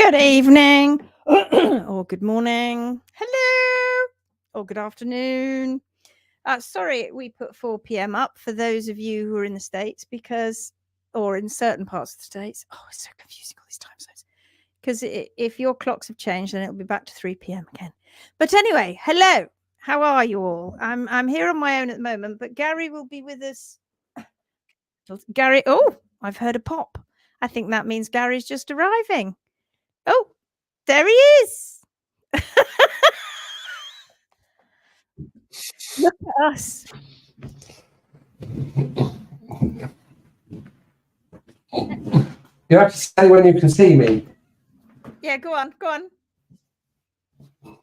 Good evening, or good morning, hello, or good afternoon. Sorry, we put 4 p.m. up for those of you who are in the States or in certain parts of the States. Oh, it's so confusing, all these time zones. Because if your clocks have changed, then it'll be back to 3 p.m. again. But anyway, hello, how are you all? I'm here on my own at the moment, but Gary will be with us. Gary, oh, I've heard a pop. I think that means Gary's just arriving. Oh, there he is. Look at us. You have to say when you can see me. Yeah, go on.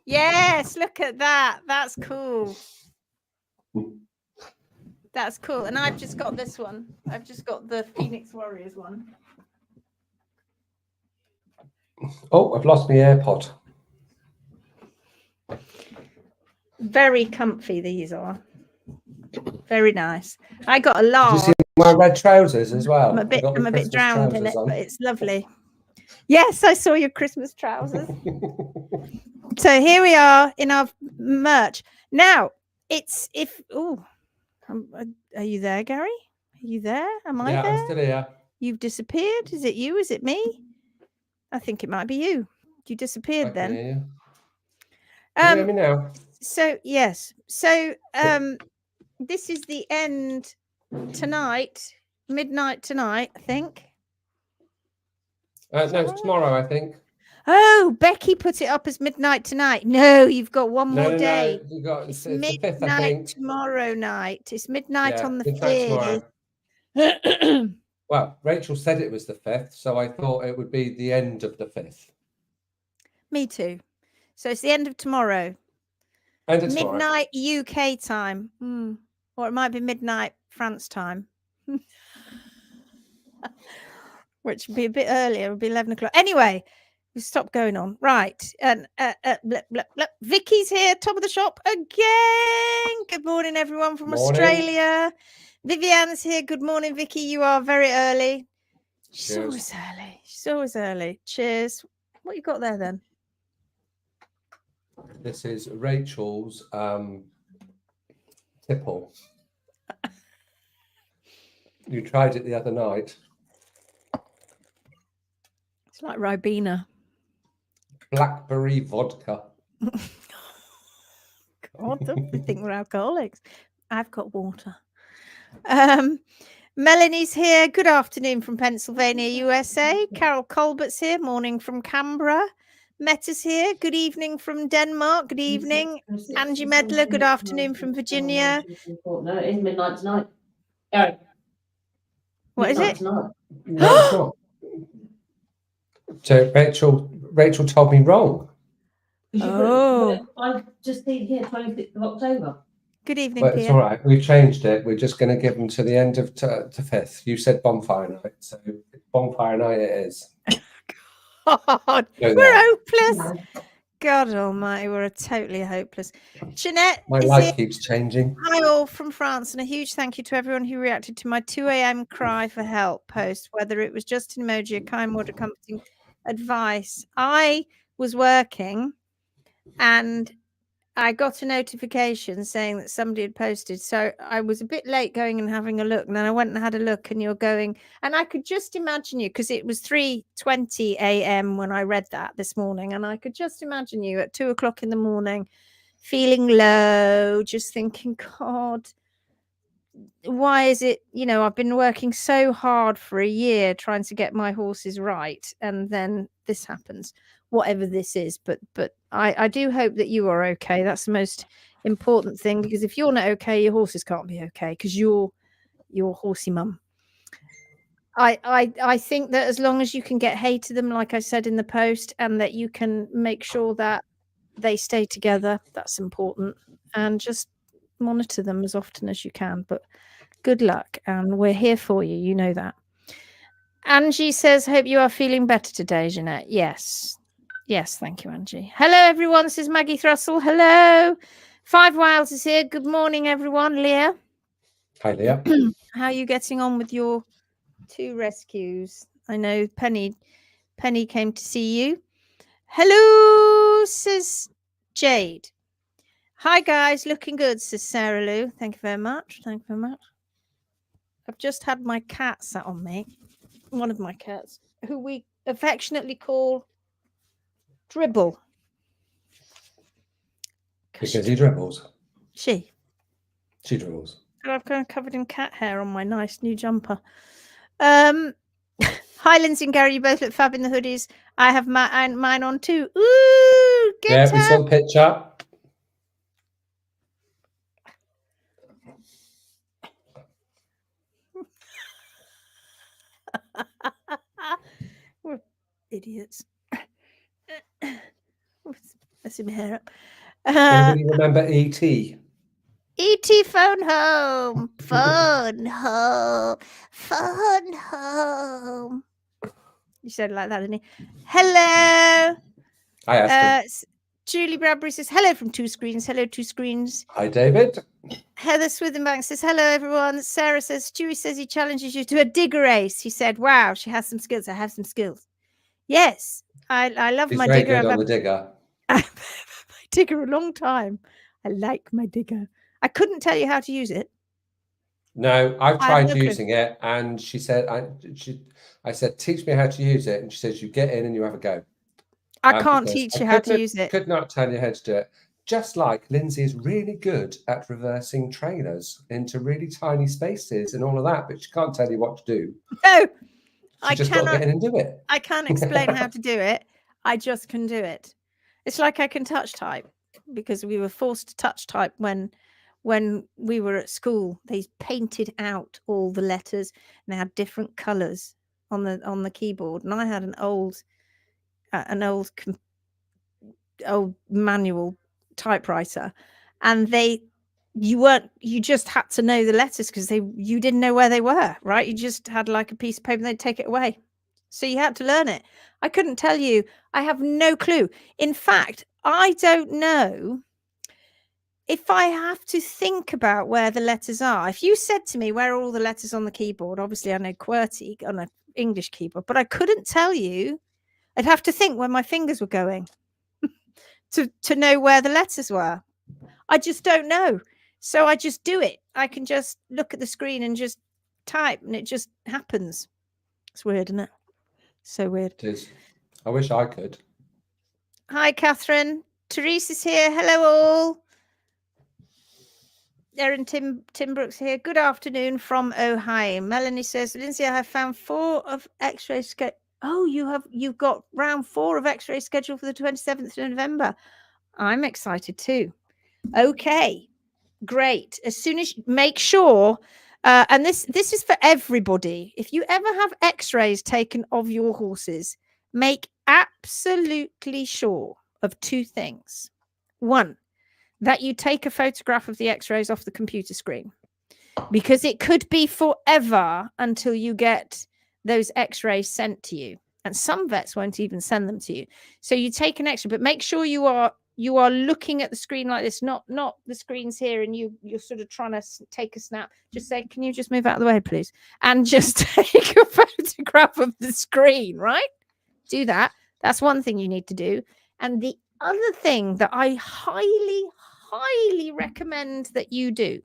Yes, look at that. That's cool. That's cool. And I've just got this one. I've just got the Phoenix Warriors one. Oh, I've lost my AirPod. Very comfy, these are. Very nice. I got a large. Did you see my red trousers as well? I'm a bit drowned in it, but it's lovely. Yes, I saw your Christmas trousers. So here we are in our merch. Now, are you there, Gary? Are you there? Am I there? Yeah, I'm still here. You've disappeared. Is it you? Is it me? I think it might be you. You disappeared then. Hear you. Can you hear me now? So yes. So this is the end tonight, midnight tonight, I think. No, it's tomorrow, I think. Oh, Becky put it up as midnight tonight. No, you've got one more day. No, it's midnight the 5th, I think. Tomorrow night. It's midnight on the 5th. Well, Rachel said it was the 5th, so I thought it would be the end of the 5th. Me too. So it's the end of tomorrow. End of tomorrow. Midnight UK time. Or it might be midnight France time. Which would be a bit earlier. It would be 11 o'clock. Anyway, we stop going on. Right. And Vicky's here, top of the shop again. Good morning, everyone from Australia. Vivianne's here. Good morning, Vicky. You are very early. She's always early. She's always early. Cheers. What you got there then? This is Rachel's tipple. You tried it the other night. It's like Ribena. Blackberry vodka. God, don't you think we're alcoholics? I've got water. Melanie's here. Good afternoon from Pennsylvania, USA. Carol Colbert's here. Morning from Canberra. Meta's here. Good evening from Denmark. Good evening. Angie Medler. Good afternoon from Virginia. No, it is midnight tonight. Gary. What is it? Tonight. No, it's not. So Rachel told me wrong. Oh. I just see here 26th of October. Good evening, But it's all right. We've changed it. We're just going to give them to the end of the 5th. You said bonfire night, so bonfire night it is. God, we're hopeless. God almighty, we're totally hopeless. Jeanette, my life keeps changing. Hi all from France, and a huge thank you to everyone who reacted to my 2 a.m. cry for help post, whether it was just an emoji, a kind word, or comforting advice. I was working and I got a notification saying that somebody had posted. So I was a bit late going and having a look. And then I went and had a look, and you're going, and I could just imagine you, because it was 3:20 a.m. when I read that this morning. And I could just imagine you at 2 o'clock in the morning, feeling low, just thinking, God, why is it, I've been working so hard for a year trying to get my horses right. And then this happens. Whatever this is, but I do hope that you are okay. That's the most important thing, because if you're not okay, your horses can't be okay, because you're your horsey mum. I think that as long as you can get hay to them, like I said in the post, and that you can make sure that they stay together, that's important, and just monitor them as often as you can. But good luck, and we're here for you, you know that. Angie says, hope you are feeling better today, Jeanette. Yes, thank you, Angie. Hello, everyone. This is Maggie Thrussell. Hello. 5 Wiles is here. Good morning, everyone. Leah. Hi, Leah. How are you getting on with your 2 rescues? I know Penny came to see you. Hello, says Jade. Hi, guys. Looking good, says Sarah Lou. Thank you very much. Thank you very much. I've just had my cat sat on me. One of my cats, who we affectionately call Dribble. Because he dribbles. She dribbles. And I've kind of covered in cat hair on my nice new jumper. Hi, Lindsay and Gary. You both look fab in the hoodies. I have mine on too. Ooh, get Yeah, we saw the picture. We're idiots. Messing my hair up. Anybody remember E.T.? E.T. phone home. Phone home. Phone home. You said it like that, didn't you? Hello. I asked him. Julie Bradbury says, hello from Two Screens. Hello, Two Screens. Hi, David. Heather Swithenbank says, hello, everyone. Sarah says, Stewie says he challenges you to a digger race. He said, wow, she has some skills. I have some skills. Yes, I love He's my very digger. good on the digger. I've had my digger a long time. I like my digger. I couldn't tell you how to use it. No, I've I have tried no clue. using it, and she said, I said, teach me how to use it, and she says, you get in and you have a go. I can't because teach I you how to couldn't- use it. Could not tell you how to do it. Just like Lindsay is really good at reversing trailers into really tiny spaces and all of that, but she can't tell you what to do. No, She just got to get in and do it. I can't explain how to do it. I just can do it. It's like I can touch type because we were forced to touch type when we were at school. They painted out all the letters and they had different colors on the keyboard. And I had an old manual typewriter, and you just had to know the letters because you didn't know where they were, right? You just had like a piece of paper and they'd take it away. So you had to learn it. I couldn't tell you. I have no clue. In fact, I don't know if I have to think about where the letters are. If you said to me, where are all the letters on the keyboard? Obviously, I know QWERTY on an English keyboard, but I couldn't tell you. I'd have to think where my fingers were going to know where the letters were. I just don't know. So I just do it. I can just look at the screen and just type, and it just happens. It's weird, isn't it? So weird. It is. I wish I could. Hi, Catherine. Therese is here. Hello, all. Erin Tim Brooks here. Good afternoon from Ohio. Melanie says, Lindsay, I have found 4 of X-ray schedule. Oh, you've got round 4 of X-ray scheduled for the 27th of November. I'm excited too. Okay, great. As soon as make sure, and this is for everybody. If you ever have X-rays taken of your horses, make absolutely sure of 2 things. 1, that you take a photograph of the X-rays off the computer screen, because it could be forever until you get those X-rays sent to you, and some vets won't even send them to you. So you take an X-ray, but make sure you are looking at the screen like this, not the screen's here and you're sort of trying to take a snap. Just say, can you just move out of the way, please, and just take a photograph of the screen, right? Do that. That's one thing you need to do. And the other thing that I highly recommend that you do,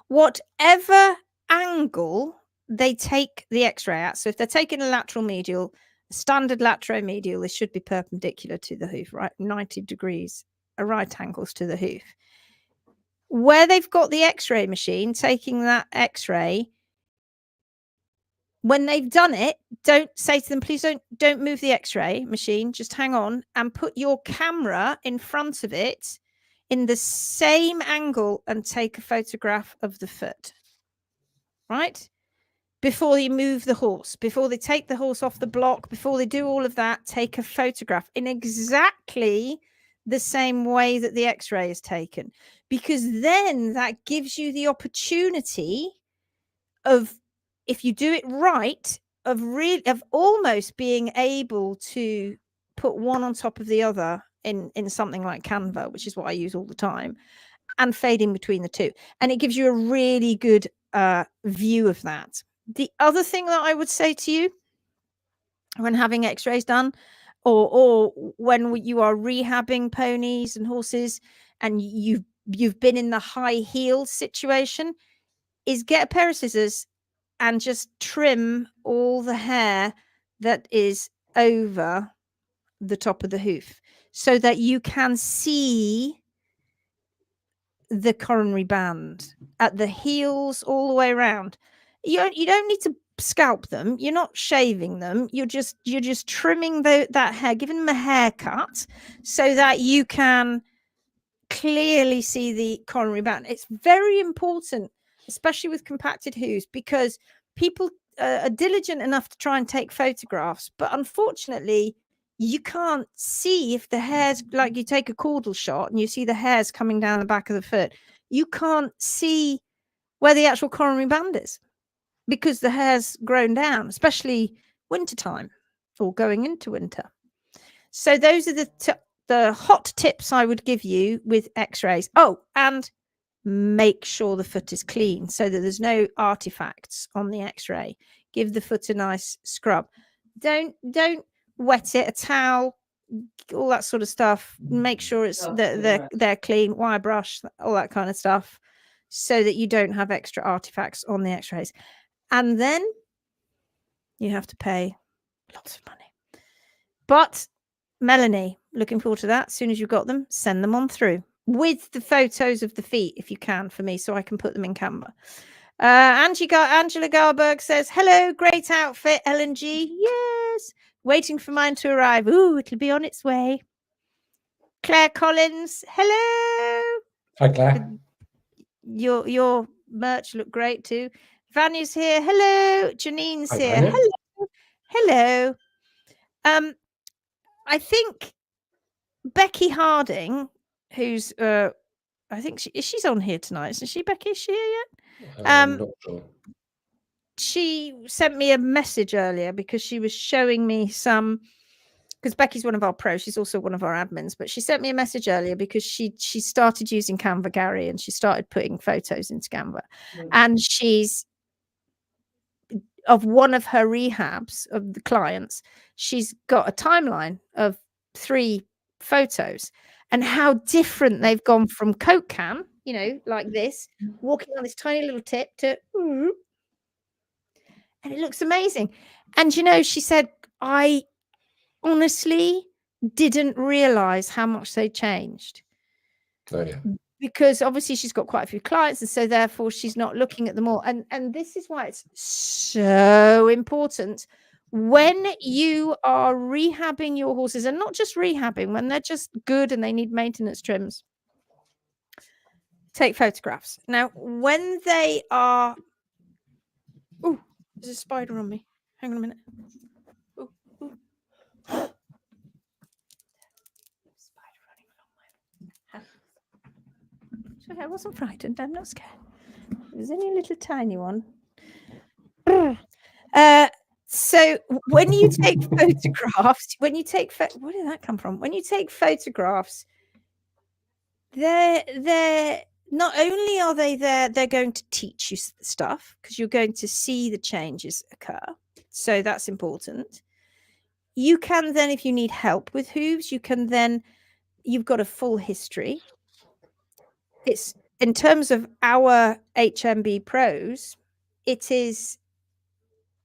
whatever angle they take the X-ray at. So if they're taking a lateral medial, standard lateromedial, this should be perpendicular to the hoof, right? 90 degrees at right angles to the hoof. Where they've got the X-ray machine taking that X-ray, when they've done it, don't say to them, please don't move the X-ray machine, just hang on and put your camera in front of it in the same angle and take a photograph of the foot, right? Before you move the horse, before they take the horse off the block, before they do all of that, take a photograph in exactly the same way that the X-ray is taken, because then that gives you the opportunity of, if you do it right, of almost being able to put one on top of the other in something like Canva, which is what I use all the time, and fade in between the two. And it gives you a really good view of that. The other thing that I would say to you when having X-rays done, or when you are rehabbing ponies and horses and you've been in the high heel situation, is get a pair of scissors and just trim all the hair that is over the top of the hoof so that you can see the coronary band at the heels all the way around. You don't need to scalp them. You're not shaving them. You're just trimming that hair, giving them a haircut so that you can clearly see the coronary band. It's very important, especially with compacted hooves, because people are diligent enough to try and take photographs, but unfortunately you can't see if the hairs, like you take a caudal shot and you see the hairs coming down the back of the foot, you can't see where the actual coronary band is because the hair's grown down, especially wintertime or going into winter. So those are the hot tips I would give you with x-rays. Oh, and make sure the foot is clean so that there's no artifacts on the x-ray. Give the foot a nice scrub. Don't wet it, a towel, all that sort of stuff. Make sure it's they're clean, wire brush, all that kind of stuff, so that you don't have extra artifacts on the x-rays. And then you have to pay lots of money. But Melanie, looking forward to that. As soon as you've got them, send them on through with the photos of the feet, if you can, for me, so I can put them in Canva. Angela Garberg says, hello, great outfit, LNG. Yes. Waiting for mine to arrive. Ooh, it'll be on its way. Claire Collins, hello. Hi, Claire. Your merch looked great too. Vanya's here. Hello. Janine's Hi, here. Vanya. Hello. I think Becky Harding, who's I think she's on here tonight, isn't she, Becky? Is she here yet? I'm not sure. She sent me a message earlier because she was showing me some, because Becky's one of our pros, she's also one of our admins, but she sent me a message earlier because she started using Canva, Gary, and she started putting photos into Canva. And she's, of one of her rehabs of the clients, she's got a timeline of 3 photos and how different they've gone from Coke can, you know, like this, walking on this tiny little tip to, and it looks amazing. And, you know, she said, I honestly didn't realize how much they changed. Oh, yeah. Because obviously she's got quite a few clients, and so therefore she's not looking at them all. And this is why it's so important when you are rehabbing your horses, and not just rehabbing, when they're just good and they need maintenance trims, take photographs. Now, when they are, oh, there's a spider on me. Hang on a minute. Ooh, ooh. Spider running along my hand. Sorry, I wasn't frightened. I'm not scared. It was only a little tiny one. So when you take photographs, where did that come from? When you take photographs, they're not only are they there, they're going to teach you stuff because you're going to see the changes occur. So that's important. You can then, if you need help with hooves, you've got a full history. It's, in terms of our HMB pros, it is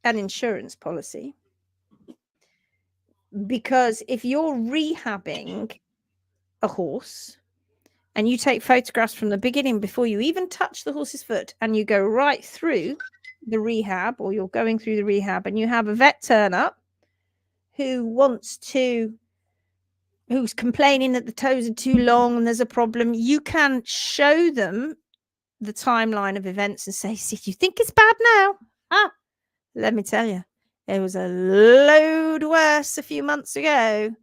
an insurance policy, because if you're rehabbing a horse and you take photographs from the beginning before you even touch the horse's foot, and you go right through the rehab, or you're going through the rehab, and you have a vet turn up who's complaining that the toes are too long and there's a problem, you can show them the timeline of events and say, see, you think it's bad now? Let me tell you, it was a load worse a few months ago.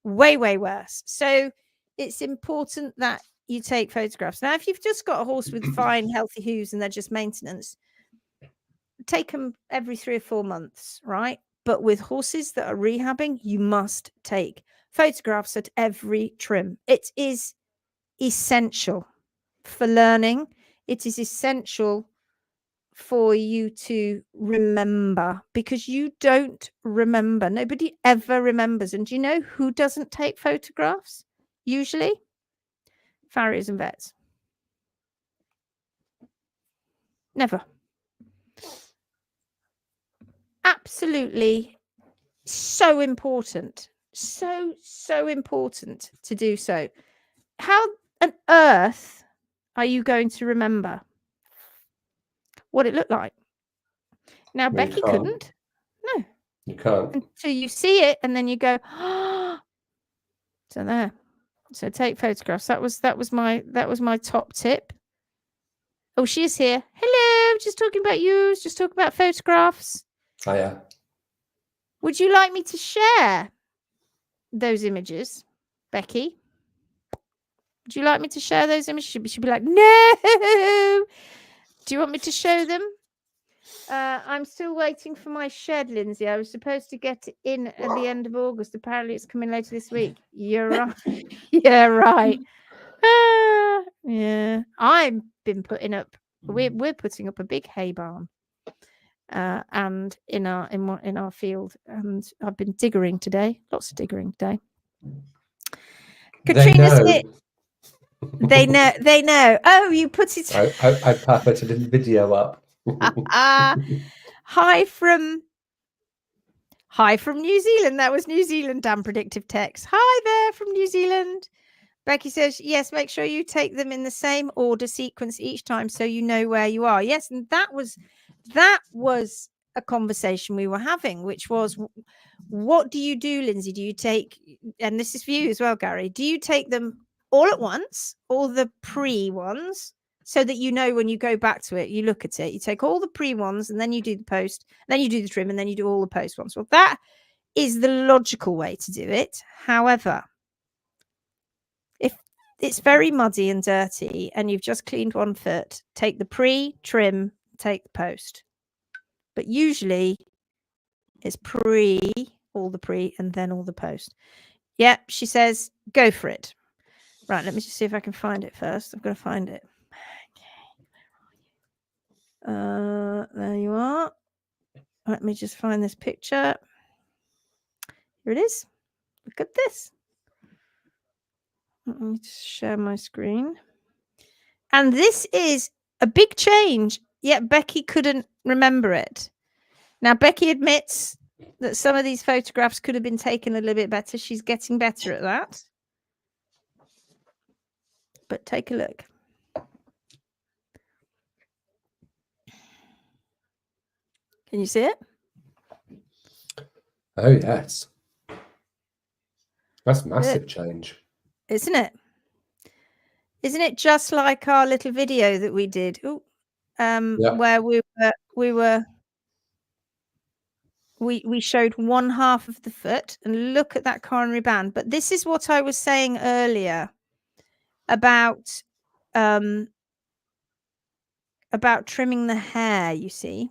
Way, way worse. So it's important that you take photographs. Now, if you've just got a horse with fine, healthy hooves and they're just maintenance, take them every 3 or 4 months, right? But with horses that are rehabbing, you must take photographs at every trim. It is essential for learning. It is essential for you to remember, because you don't remember. Nobody ever remembers. And do you know who doesn't take photographs? Usually farriers and vets. Never. Absolutely so important. So important to do so. How on earth are you going to remember what it looked like? Now, Well, you Becky can't. couldn't. No. You can't. Until you see it and then you go, oh. So there. So take photographs. That was my top tip. Oh, she is here. Hello, just talking about you. Just talking about photographs. Oh, yeah. Would you like me to share those images, Becky? Would you like me to share those images? She'd be like, no. Do you want me to show them? I'm still waiting for my shed, Lindsay. I was supposed to get it in at the end of August. Apparently, it's coming later this week. You're right. Yeah, right. Yeah, I've been putting up. We're putting up a big hay barn, and in our field, and I've been diggering today. Lots of diggering today. Katrina's here. They know. They know. Oh, you put it. I puppeted a video up. Hi from New Zealand. That was New Zealand Dan Predictive Text. Hi there from New Zealand. Becky says, yes, make sure you take them in the same order sequence each time so you know where you are. Yes, and that was a conversation we were having, which was, what do you do, Lindsay? Do you take, and this is for you as well, Gary, do you take them all at once, or the pre ones, so that you know when you go back to it, you look at it, you take all the pre ones and then you do the post, then you do the trim, and then you do all the post ones? Well, that is the logical way to do it. However, if it's very muddy and dirty and you've just cleaned one foot, take the pre, trim, take the post. But usually it's all the pre, and then all the post. Yeah, she says, go for it. Right, let me just see if I can find it first. I've got to find it. There you are. Let me just find this picture. Here it is. Look at this. Let me just share my screen. And this is a big change, yet Becky couldn't remember it. Now, Becky admits that some of these photographs could have been taken a little bit better. She's getting better at that. But take a look. Can you see it? Oh, yes. That's massive change. Isn't it? Isn't it just like our little video that we did? Ooh, where we showed one half of the foot, and look at that coronary band. But this is what I was saying earlier about trimming the hair. You see,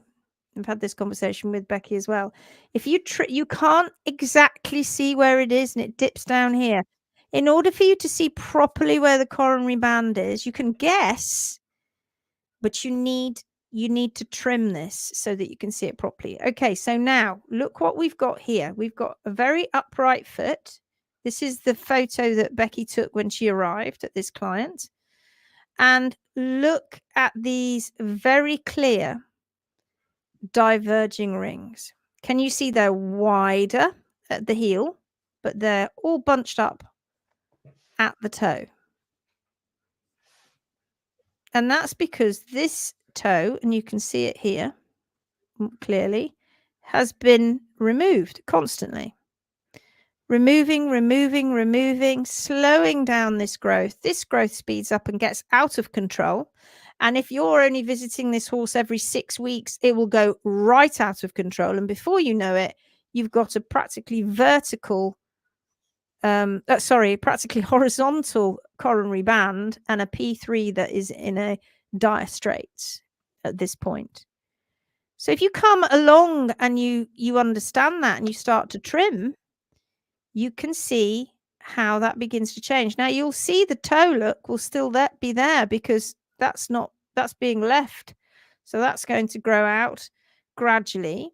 I've had this conversation with Becky as well. If you you can't exactly see where it is, and it dips down here. In order for you to see properly where the coronary band is, you can guess, but you need to trim this so that you can see it properly. Okay, so now look what we've got here. We've got a very upright foot. This is the photo that Becky took when she arrived at this client. And look at these very clear diverging rings. Can you see they're wider at the heel, but they're all bunched up at the toe? And that's because this toe, and you can see it here clearly, has been removed constantly. Removing, slowing down this growth. This growth speeds up and gets out of control. And if you're only visiting this horse every 6 weeks, it will go right out of control. And before you know it, you've got a practically practically horizontal coronary band and a P3 that is in a dire straits at this point. So if you come along and you understand that and you start to trim, you can see how that begins to change. Now you'll see the toe look will still be there, because that's being left So that's going to grow out gradually.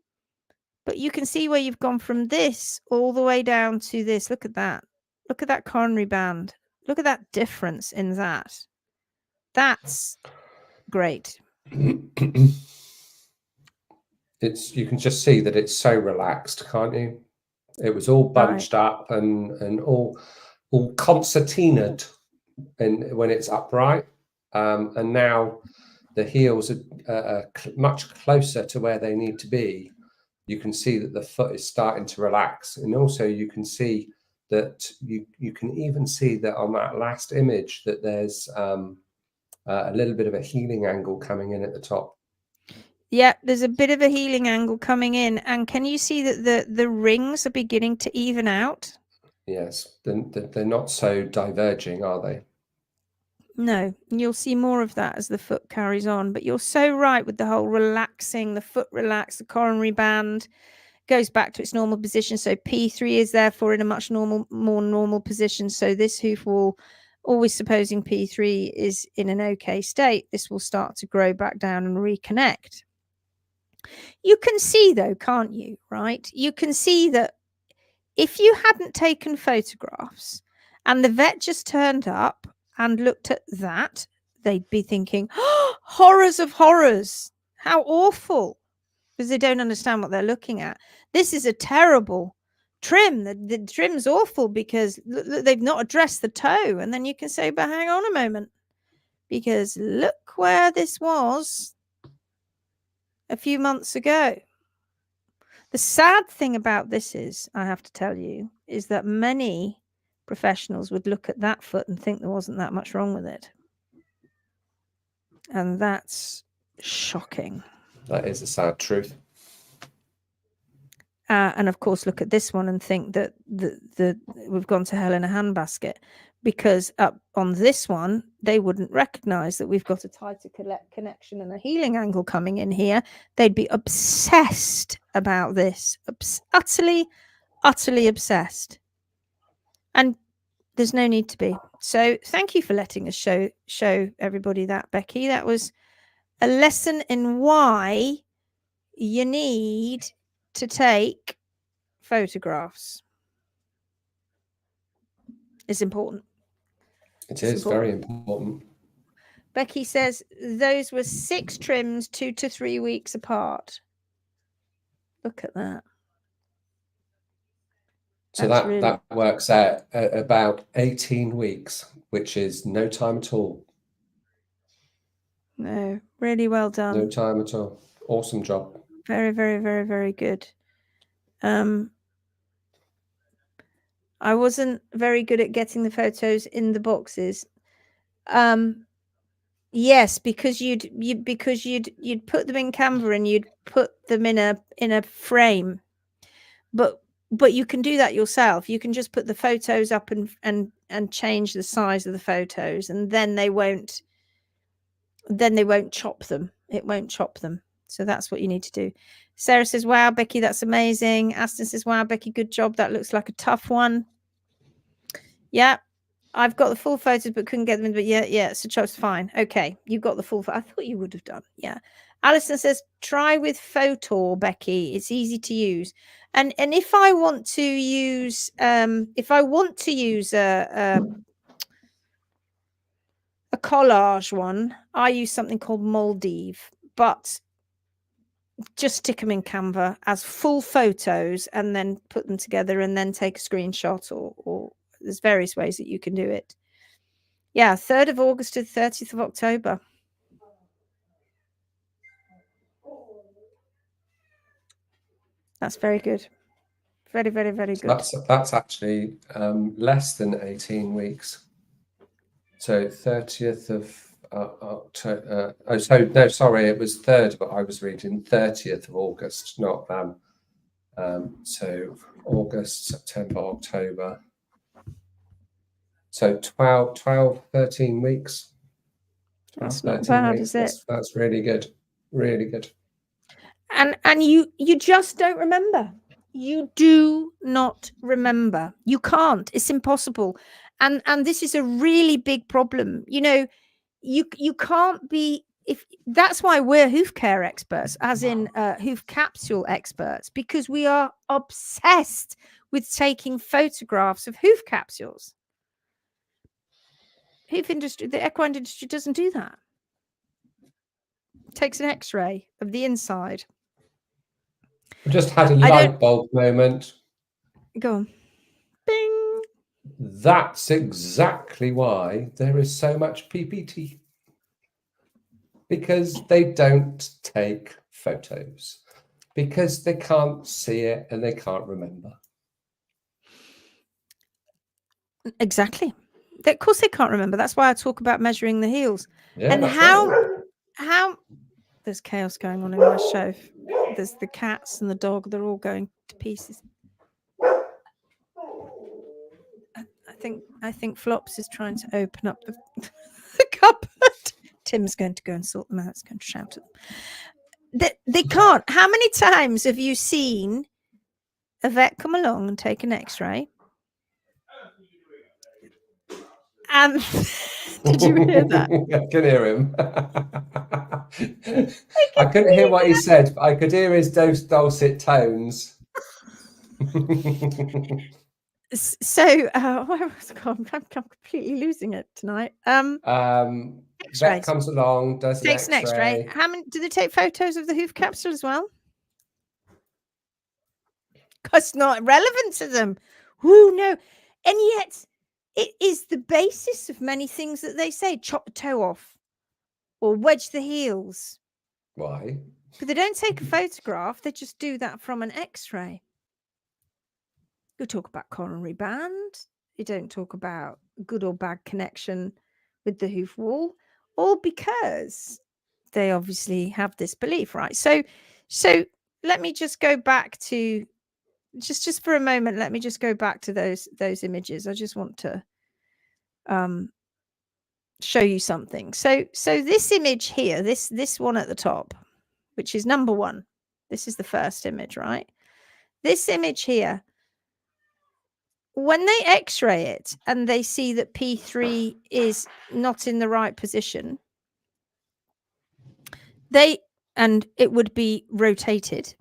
But you can see where you've gone from this all the way down to this. Look at that. Look at that coronary band. Look at that difference in that. That's great. You can just see that it's so relaxed, can't you? It was all bunched up and all concertinaed when it's upright, and now the heels are much closer to where they need to be. You can see that the foot is starting to relax, and also you can see that you can even see that on that last image that there's a little bit of a healing angle coming in at the top. Yeah, there's a bit of a healing angle coming in, and can you see that the rings are beginning to even out? Yes, they're not so diverging, are they? No, you'll see more of that as the foot carries on. But you're so right with the whole relaxing, the foot relax, the coronary band goes back to its normal position. So P3 is therefore in a much more normal position. So this hoof wall, always supposing P3 is in an okay state, this will start to grow back down and reconnect. You can see though, can't you? Right? You can see that if you hadn't taken photographs and the vet just turned up and looked at that, they'd be thinking, oh, horrors of horrors. How awful. Because they don't understand what they're looking at. This is a terrible trim. The trim's awful because they've not addressed the toe. And then you can say, but hang on a moment. Because look where this was a few months ago. The sad thing about this is, I have to tell you, is that many professionals would look at that foot and think there wasn't that much wrong with it. And that's shocking. That is a sad truth. And of course, look at this one and think that we've gone to hell in a handbasket, because up on this one, they wouldn't recognize that we've got a tighter connection and a healing angle coming in here. They'd be obsessed about this, utterly obsessed. And there's no need to be. So thank you for letting us show everybody that, Becky. That was a lesson in why you need to take photographs. It's important. It is very important. Becky says those were 6 trims, 2 to 3 weeks apart. Look at that. So that works out at about 18 weeks, which is no time at all. No, really well done. No time at all. Awesome job. Very, very, very, very good. I wasn't very good at getting the photos in the boxes. Yes, because you'd put them in Canva and you'd put them in a frame. But you can do that yourself. You can just put the photos up and change the size of the photos, and then they won't chop them. It won't chop them. So that's what you need to do. Sarah says, wow, Becky, that's amazing. Aston says, wow, Becky, good job. That looks like a tough one. Yeah, I've got the full photos, but couldn't get them in. But yeah, so it's fine. Okay, you got the full. I thought you would have done. Yeah. Alison says, try with Photor, Becky. It's easy to use. And if I want to use, a collage one, I use something called Moldive, but just stick them in Canva as full photos and then put them together and then take a screenshot, or there's various ways that you can do it. Yeah, 3rd of August to the 30th of October. That's very good. Very, very, very good. That's actually less than 18 weeks. So 30th of October. No, sorry, it was 3rd, but I was reading 30th of August, not so August, September, October. So 12, 13 weeks. That's not bad, weeks. Is it? That's really good. Really good. And you just don't remember. You do not remember. You can't. It's impossible. And this is a really big problem. You know, you can't be if that's why we're hoof care experts, as in hoof capsule experts, because we are obsessed with taking photographs of hoof capsules. Hoof industry, the equine industry doesn't do that. It takes an X-ray of the inside. I just had a light bulb moment. Go on. Bing. That's exactly why there is so much PPT. Because they don't take photos. Because they can't see it and they can't remember. Exactly. Of course they can't remember. That's why I talk about measuring the heels. Yeah, And that's how there's chaos going on in my show. There's the cats and the dog, they're all going to pieces. I think Flops is trying to open up the cupboard. Tim's going to go and sort them out. He's going to shout at them. They can't. How many times have you seen a vet come along and take an X-ray? And did you hear that? I can hear him. I couldn't hear what he said, but I could hear his dulcet tones. So, where was I gone? I'm completely losing it tonight. Vet comes along, takes an X-ray. How many? Do they take photos of the hoof capsule as well? Because it's not relevant to them. Who no? And yet, it is the basis of many things that they say. Chop the toe off, or wedge the heels. Why? But they don't take a photograph. They just do that from an X-ray. You talk about coronary band. You don't talk about good or bad connection with the hoof wall, all because they obviously have this belief, right? So let me just go back to just for a moment. Let me just go back to those images. I just want to show you something. So this image here, this one at the top, which is number 1. This is the first image, right? This image here. When they X-ray it and they see that P3 is not in the right position, and it would be rotated,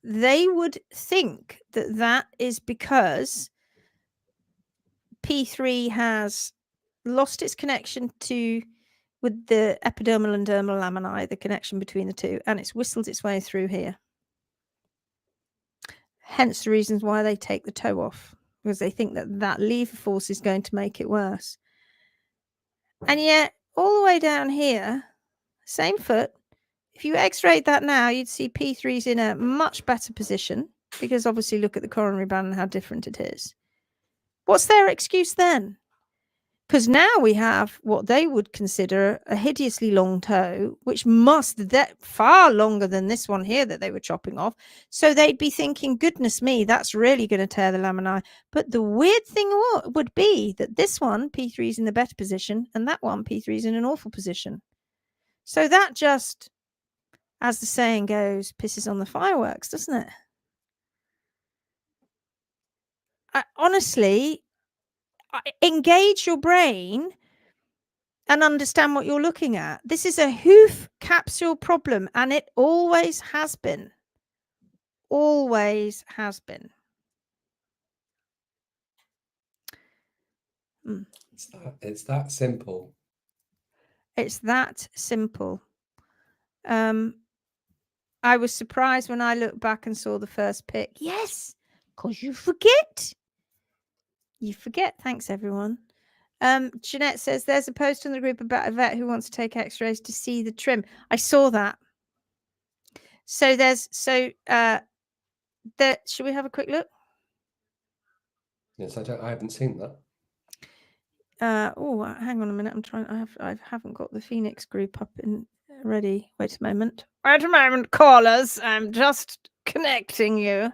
they would think that that is because P3 has lost its connection with the epidermal and dermal laminae, the connection between the two, and it's whistled its way through here. Hence the reasons why they take the toe off, because they think that lever force is going to make it worse. And yet, all the way down here, same foot, if you X-rayed that now, you'd see P3's in a much better position, because obviously look at the coronary band and how different it is. What's their excuse then? Because now we have what they would consider a hideously long toe, which far longer than this one here that they were chopping off. So they'd be thinking, goodness me, that's really going to tear the laminae. But the weird thing would be that this one, P3 is in the better position, and that one, P3 is in an awful position. So that just, as the saying goes, pisses on the fireworks, doesn't it? Honestly, engage your brain and understand what you're looking at. This is a hoof capsule problem, and it always has been. Always has been. It's that simple. It's that simple. I was surprised when I looked back and saw the first pic. Yes, because you forget. You forget. Thanks, everyone. Jeanette says there's a post in the group about a vet who wants to take X-rays to see the trim. I saw that. So should we have a quick look? Yes, I haven't seen that. Oh, hang on a minute. I haven't got the Phoenix group up and ready. Wait a moment. Wait a moment, callers. I'm just connecting you.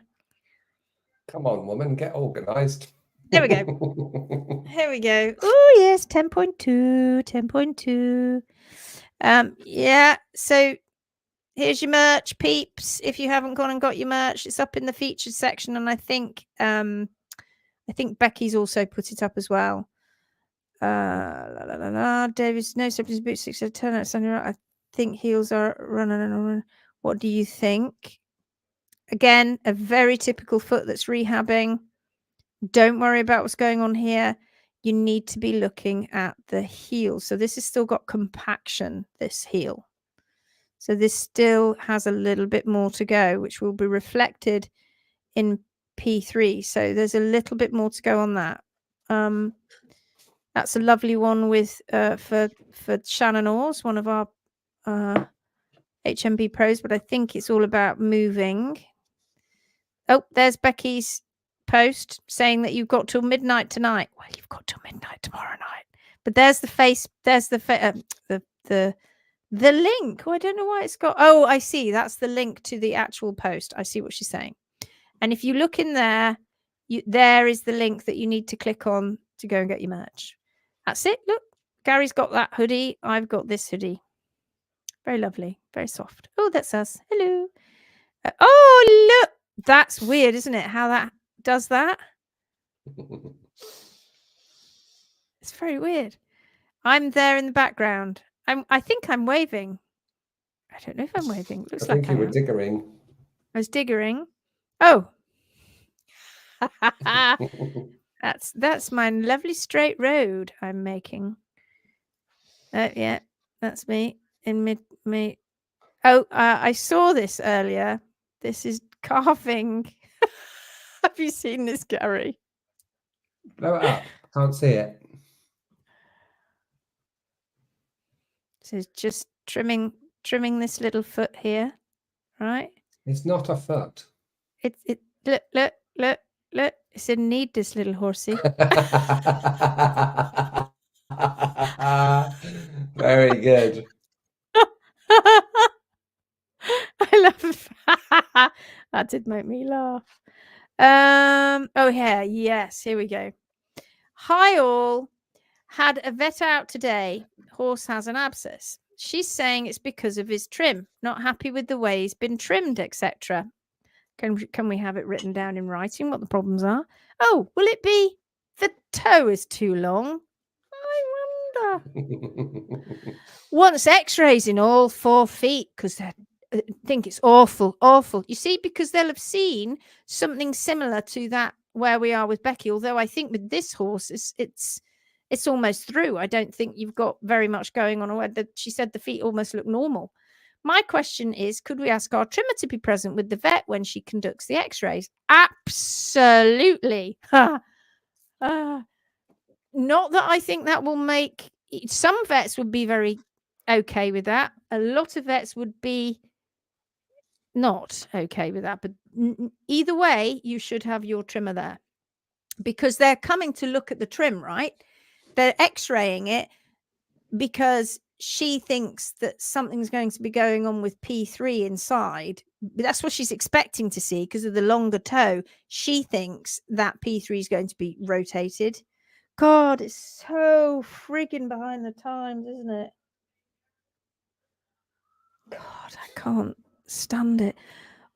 Come on, woman, get organised. There we go. Here we go. Oh, yes, 10.2, 10.2. Yeah, so here's your merch, peeps. If you haven't gone and got your merch, it's up in the featured section, and I think Becky's also put it up as well. David's no symptoms, boot 6 turn out. I think heels are running. What do you think? Again, a very typical foot that's rehabbing. Don't worry about what's going on here. You need to be looking at the heel. So this has still got compaction, this heel. So this still has a little bit more to go, which will be reflected in P3. So there's a little bit more to go on that. That's a lovely one with for Shannon Oars, one of our HMB pros, but I think it's all about moving. Oh, there's Becky's post saying that you've got till midnight tonight. Well, you've got till midnight tomorrow night. But there's the face. There's the link. Oh, I don't know why it's got. Oh, I see. That's the link to the actual post. I see what she's saying. And if you look in there, there is the link that you need to click on to go and get your merch. That's it. Look, Gary's got that hoodie. I've got this hoodie. Very lovely. Very soft. Oh, that's us. Hello. Oh, look. That's weird, isn't it? How that does that. It's very weird. I'm there in the background. I think I'm waving. I don't know if I'm waving. It looks I think like you were diggering. I was diggering. Oh. That's my lovely straight road I'm making. Yeah, that's me in mid. Oh, I saw this earlier. This is carving. Have you seen this, Gary? Blow it up. Can't see it. So it's just trimming this little foot here, right? It's not a foot. It look. It's in need, this little horsey. Very good. I love that. Did make me laugh. Oh yeah, yes, here we go. Hi all. Had a vet out today. Horse has an abscess. She's saying it's because of his trim. Not happy with the way he's been trimmed, etc. Can we have it written down in writing what the problems are? Oh, will it be the toe is too long? I wonder. Wants x-rays in all 4 feet because they think it's awful. You see, because they'll have seen something similar to that where we are with Becky. Although I think with this horse, it's almost through. I don't think you've got very much going on. She said the feet almost look normal. My question is, could we ask our trimmer to be present with the vet when she conducts the x-rays? Absolutely. Not that I think that will make... Some vets would be very okay with that. A lot of vets would be not okay with that. But either way, you should have your trimmer there. Because they're coming to look at the trim, right? They're x-raying it because she thinks that something's going to be going on with P3 inside. That's what she's expecting to see because of the longer toe. She thinks that P3 is going to be rotated. God, it's so frigging behind the times, isn't it? God, I can't stand it.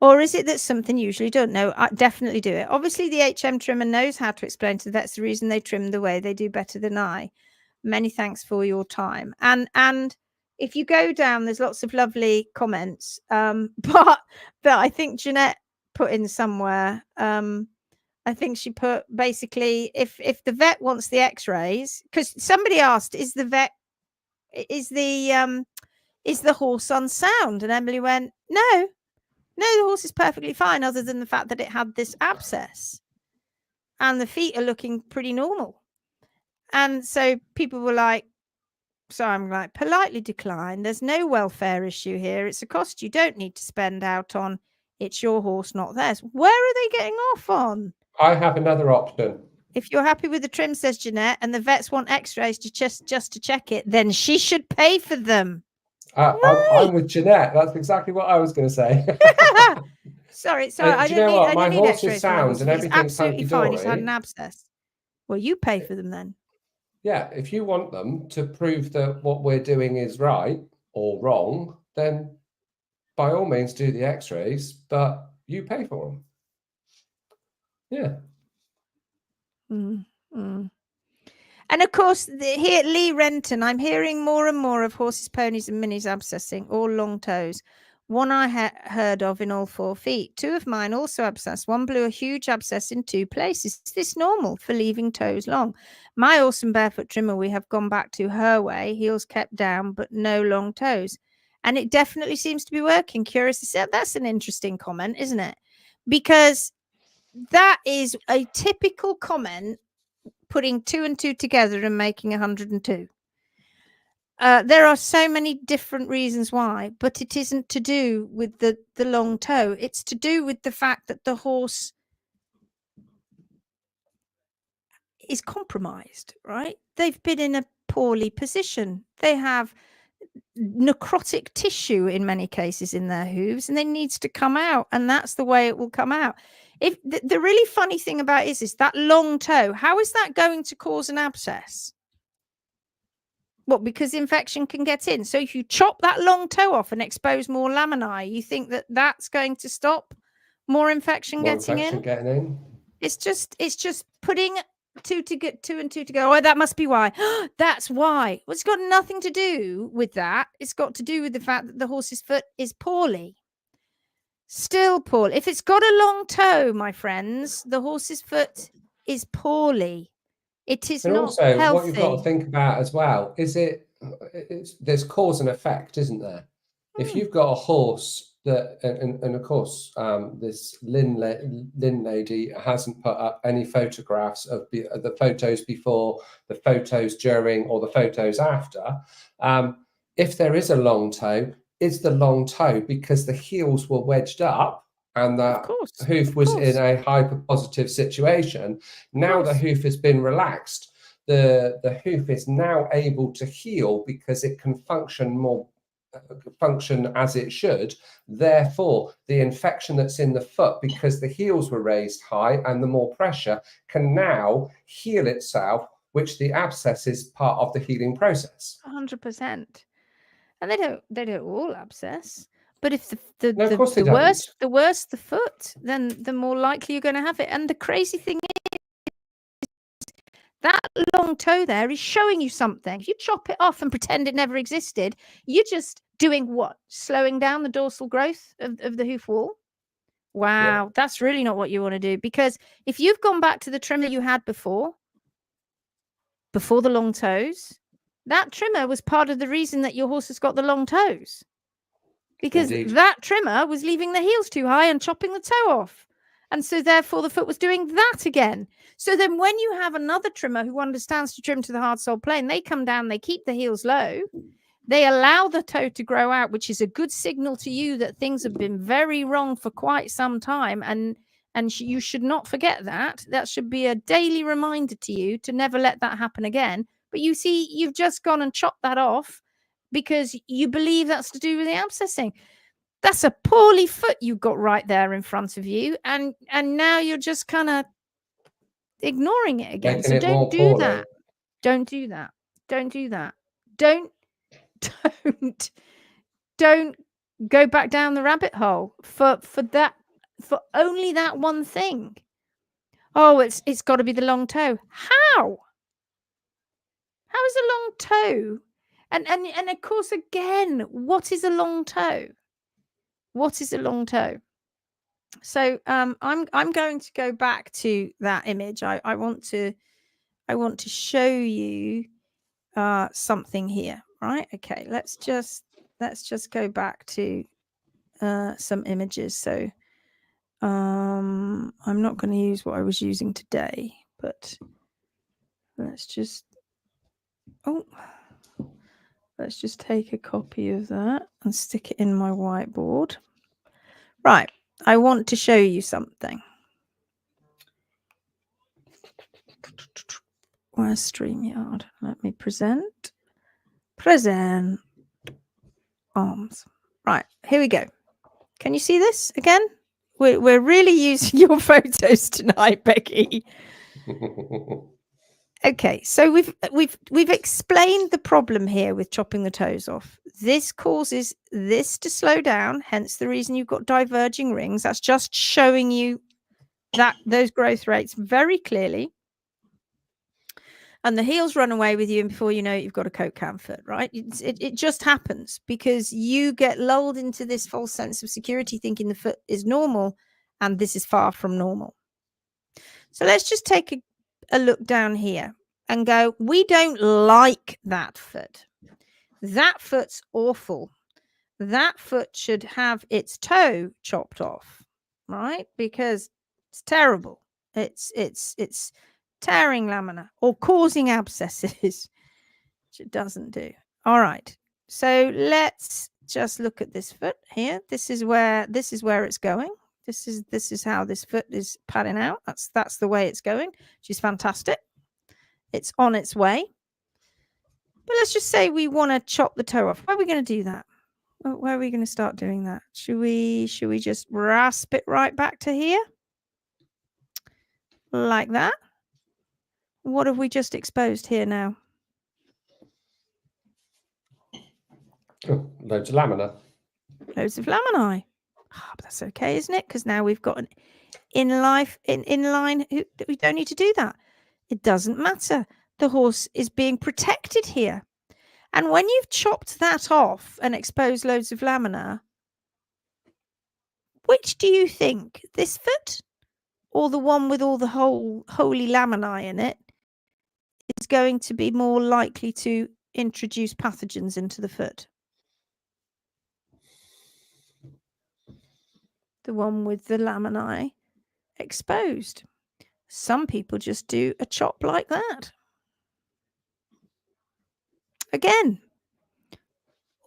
Or is it that something usually don't know? I definitely do it. Obviously, the HM trimmer knows how to explain to that's the reason they trim the way they do better than I. Many thanks for your time. And if you go down, there's lots of lovely comments. But I think Jeanette put in somewhere. I think she put basically if the vet wants the x-rays, because somebody asked, is the horse unsound? And Emily went, no, the horse is perfectly fine, other than the fact that it had this abscess and the feet are looking pretty normal. And so people were like, so I'm like, politely decline. There's no welfare issue here. It's a cost you don't need to spend out on. It's your horse, not theirs. Where are they getting off on? I have another option. If you're happy with the trim, says Jeanette, and the vets want x-rays to just to check it, then she should pay for them. I'm with Jeanette. That's exactly what I was going to say. Sorry. I do you know what? My horse is sound horse. and everything's absolutely fine. He's had hunky-dory. an abscess. Well, you pay for them then. Yeah, if you want them to prove that what we're doing is right or wrong, then by all means do the x-rays, but you pay for them. Yeah. And of course, here at Lee Renton, I'm hearing more and more of horses, ponies, and minis abscessing, all long toes. One I heard of in all 4 feet. 2 of mine also abscessed. One blew a huge abscess in 2 places. Is this normal for leaving toes long? My awesome barefoot trimmer, we have gone back to her way, heels kept down, but no long toes. And it definitely seems to be working. Curious to say, that's an interesting comment, isn't it? Because that is a typical comment, putting 2 and 2 together and making 102. There are so many different reasons why, but it isn't to do with the long toe. It's to do with the fact that the horse is compromised, right? They've been in a poorly position. They have necrotic tissue in many cases in their hooves, and it needs to come out, and that's the way it will come out. If the really funny thing about it is that long toe, how is that going to cause an abscess? What, because infection can get in? So if you chop that long toe off and expose more laminae, you think that that's going to stop more infection getting in? It's just putting 2 and 2 together. Oh, that must be why. That's why. Well, it's got nothing to do with that. It's got to do with the fact that the horse's foot is poorly. Still poorly. If it's got a long toe, my friends, the horse's foot is poorly. It is and not also, healthy. what you've got to think about as well is there's cause and effect, isn't there? If you've got a horse that, and of course, this Lynn lady hasn't put up any photographs of the photos before, the photos during, or the photos after. If there is a long toe, is the long toe because the heels were wedged up and the hoof was in a hyper-positive situation? Now the hoof has been relaxed. The hoof is now able to heal because it can function as it should. Therefore, the infection that's in the foot, because the heels were raised high and the more pressure, can now heal itself, which the abscess is part of the healing process. 100%. And they don't all abscess. But if the worse the foot, then the more likely you're going to have it. And the crazy thing is, that long toe there is showing you something. If you chop it off and pretend it never existed, you're just doing what? Slowing down the dorsal growth of the hoof wall. Wow, yeah. That's really not what you want to do. Because if you've gone back to the trimmer you had before the long toes, that trimmer was part of the reason that your horse has got the long toes. Because that trimmer was leaving the heels too high and chopping the toe off. And so therefore the foot was doing that again. So then when you have another trimmer who understands to trim to the hard sole plane, they come down, they keep the heels low, they allow the toe to grow out, which is a good signal to you that things have been very wrong for quite some time. And you should not forget that. That should be a daily reminder to you to never let that happen again. But you see, you've just gone and chopped that off because you believe that's to do with the abscessing. That's a poorly foot you've got right there in front of you, and now you're just kind of ignoring it again. So don't do that. Don't do that. Don't do that. Don't go back down the rabbit hole for only that one thing. Oh, it's got to be the long toe. How is a long toe? And of course, again, what is a long toe? What is a long toe? So I'm going to go back to that image. I want to show you something here, right? Okay, let's just go back to some images. So I'm not going to use what I was using today, but let's just take a copy of that and stick it in my whiteboard. Right, I want to show you something. Where's StreamYard? Let me present arms. Right, here we go. Can you see this again? We're really using your photos tonight, Becky. Okay, so we've explained the problem here with chopping the toes off. This causes this to slow down, hence the reason you've got diverging rings. That's just showing you that those growth rates very clearly. and the heels run away with you, and before you know it, you've got a Coke can foot, right? It just happens because you get lulled into this false sense of security thinking the foot is normal, and this is far from normal. So let's just take a look down here and go, we don't like that foot. That foot's awful. That foot should have its toe chopped off, right? Because it's terrible. It's tearing lamina or causing abscesses, which it doesn't do. All right. So let's just look at this foot here. This is where it's going. This is how this foot is padding out. That's the way it's going, which is fantastic. It's on its way. But let's just say we want to chop the toe off. How are we going to do that? Where are we going to start doing that? Should we just rasp it right back to here? Like that? What have we just exposed here now? Oh, loads of lamina. Loads of laminae. Oh, but that's okay, isn't it? Because now we've got an inline. We don't need to do that. It doesn't matter. The horse is being protected here. And when you've chopped that off and exposed loads of lamina, which do you think? This foot or the one with all the holy laminae in it is going to be more likely to introduce pathogens into the foot? The one with the laminae exposed. Some people just do a chop like that. Again,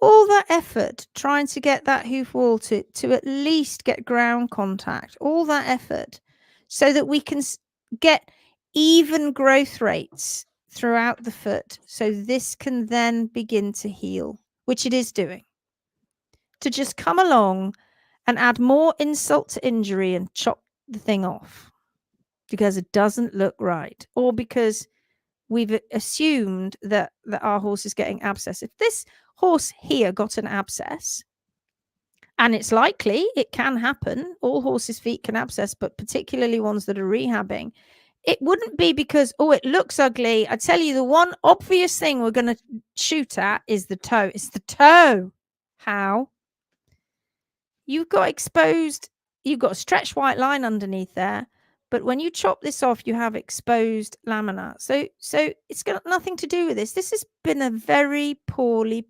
all that effort trying to get that hoof wall to at least get ground contact, all that effort so that we can get even growth rates throughout the foot, so this can then begin to heal, which it is doing. To just come along and add more insult to injury and chop the thing off because it doesn't look right, or because we've assumed that our horse is getting abscess. If this horse here got an abscess, and it's likely, it can happen, all horses' feet can abscess, but particularly ones that are rehabbing, it wouldn't be because, oh, it looks ugly. I tell you, the one obvious thing we're going to shoot at is the toe. It's the toe. How? You've got exposed, you've got a stretched white line underneath there. But when you chop this off, you have exposed lamina. So it's got nothing to do with this. This has been a very poorly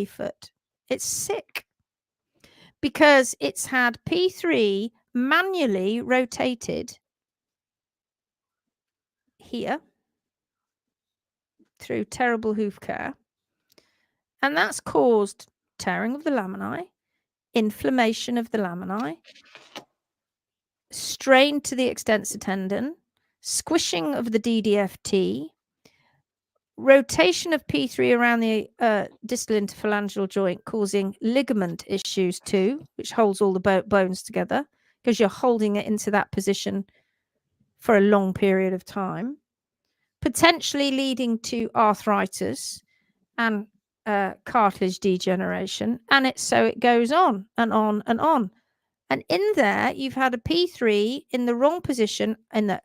foot. It's sick because it's had P3 manually rotated here through terrible hoof care. And that's caused tearing of the laminae, inflammation of the laminae, strain to the extensor tendon, squishing of the DDFT, rotation of P3 around the distal interphalangeal joint, causing ligament issues too, which holds all the bones together because you're holding it into that position for a long period of time, potentially leading to arthritis and cartilage degeneration. And it goes on and on and on. And in there, you've had a P3 in the wrong position,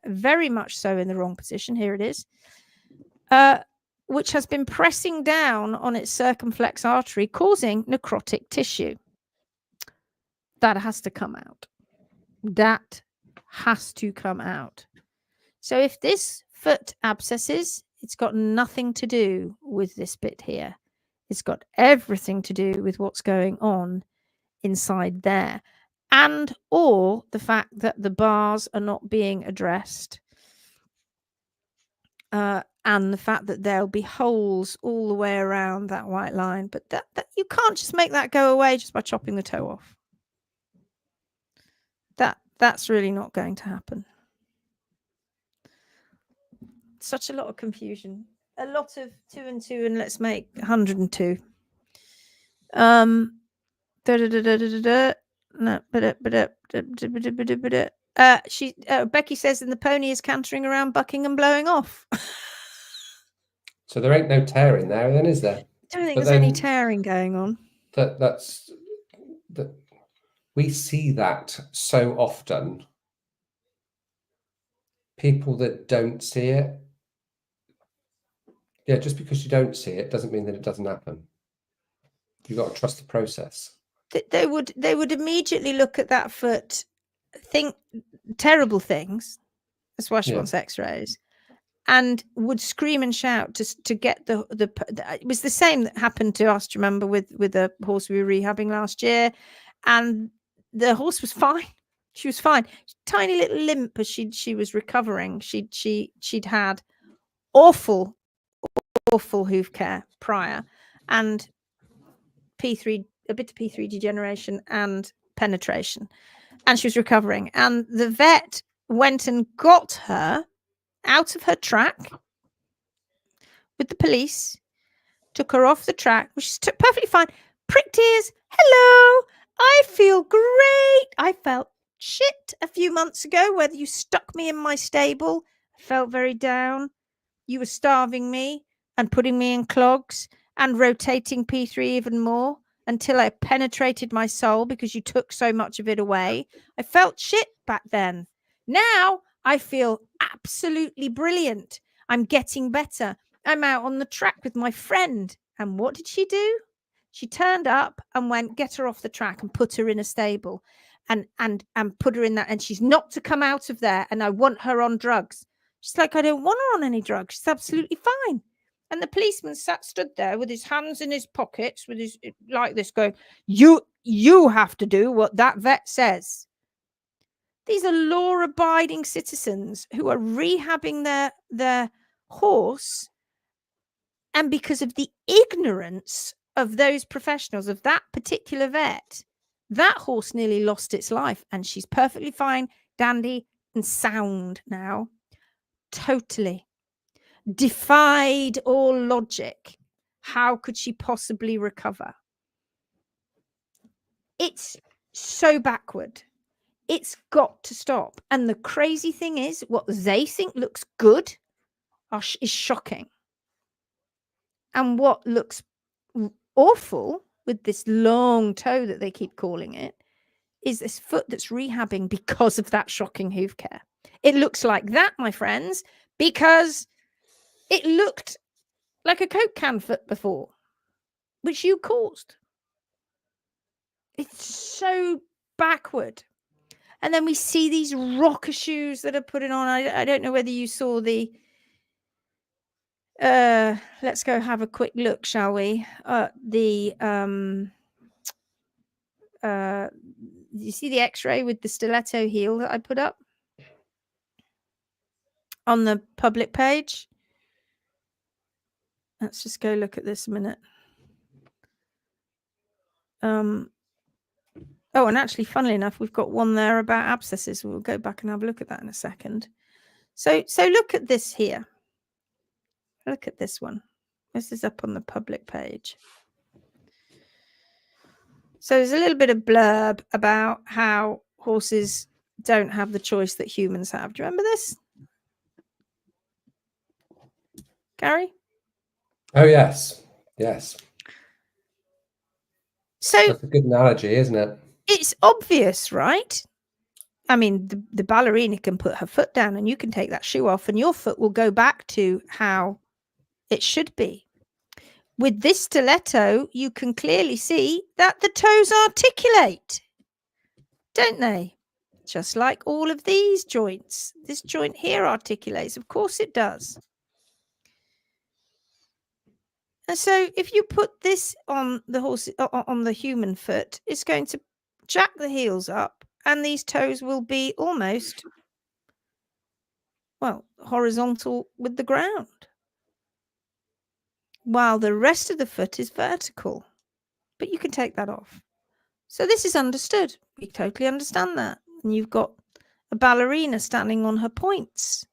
very much so in the wrong position. Here it is, which has been pressing down on its circumflex artery, causing necrotic tissue. That has to come out. That has to come out. So if this foot abscesses, it's got nothing to do with this bit here. It's got everything to do with what's going on inside there. And or the fact that the bars are not being addressed, and the fact that there'll be holes all the way around that white line. But that you can't just make that go away just by chopping the toe off. That's really not going to happen. Such a lot of confusion. A lot of 2 and 2, and let's make 102. No, Becky says, and the pony is cantering around, bucking and blowing off. So there ain't no tearing there, then, is there? I don't think there's any tearing going on. That's we see that so often. People that don't see it Yeah, just because you don't see it doesn't mean that it doesn't happen. You've got to trust the process. They would immediately look at that foot, think terrible things. That's why she Yeah. wants X-rays, and would scream and shout to get the. It was the same that happened to us. Do you remember with the horse we were rehabbing last year, and the horse was fine. She was fine. Tiny little limp as she was recovering. She'd had awful hoof care prior, and P3, a bit of P3 degeneration and penetration, and she was recovering. And the vet went and got her out of her track with the police, took her off the track, which is perfectly fine. Pricked ears. Hello, I feel great. I felt shit a few months ago, whether you stuck me in my stable. I felt very down. You were starving me and putting me in clogs and rotating P3 even more until I penetrated my soul because you took so much of it away. I felt shit back then. Now I feel absolutely brilliant. I'm getting better. I'm out on the track with my friend. And what did she do? She turned up and went, get her off the track and put her in a stable and put her in that. And she's not to come out of there. And I want her on drugs. She's like, I don't want her on any drugs. She's absolutely fine. And the policeman stood there with his hands in his pockets, with his like this, going, you have to do what that vet says. These are law-abiding citizens who are rehabbing their horse, and because of the ignorance of those professionals, of that particular vet, that horse nearly lost its life, and she's perfectly fine, dandy, and sound now. Totally defied all logic. How could she possibly recover? It's so backward. It's got to stop. And the crazy thing is, what they think looks good is shocking. And what looks awful with this long toe that they keep calling it is this foot that's rehabbing because of that shocking hoof care. It looks like that, my friends, because it looked like a Coke can foot before, which you caused. It's so backward. And then we see these rocker shoes that are putting on. I don't know whether you saw the let's go have a quick look, shall we? You see the x-ray with the stiletto heel that I put up on the public page? Let's just go look at this a minute. Oh, and actually, funnily enough, we've got one there about abscesses. We'll go back and have a look at that in a second. So look at this here. Look at this one. This is up on the public page. So there's a little bit of blurb about how horses don't have the choice that humans have. Do you remember this, Gary? Oh, yes. Yes. So that's a good analogy, isn't it? It's obvious, right? I mean, the ballerina can put her foot down and you can take that shoe off and your foot will go back to how it should be. With this stiletto, you can clearly see that the toes articulate, don't they? Just like all of these joints. This joint here articulates. Of course it does. And so if you put this on the horse, on the human foot, it's going to jack the heels up and these toes will be almost, well, horizontal with the ground, while the rest of the foot is vertical. But you can take that off. So this is understood. We totally understand that. And you've got a ballerina standing on her points,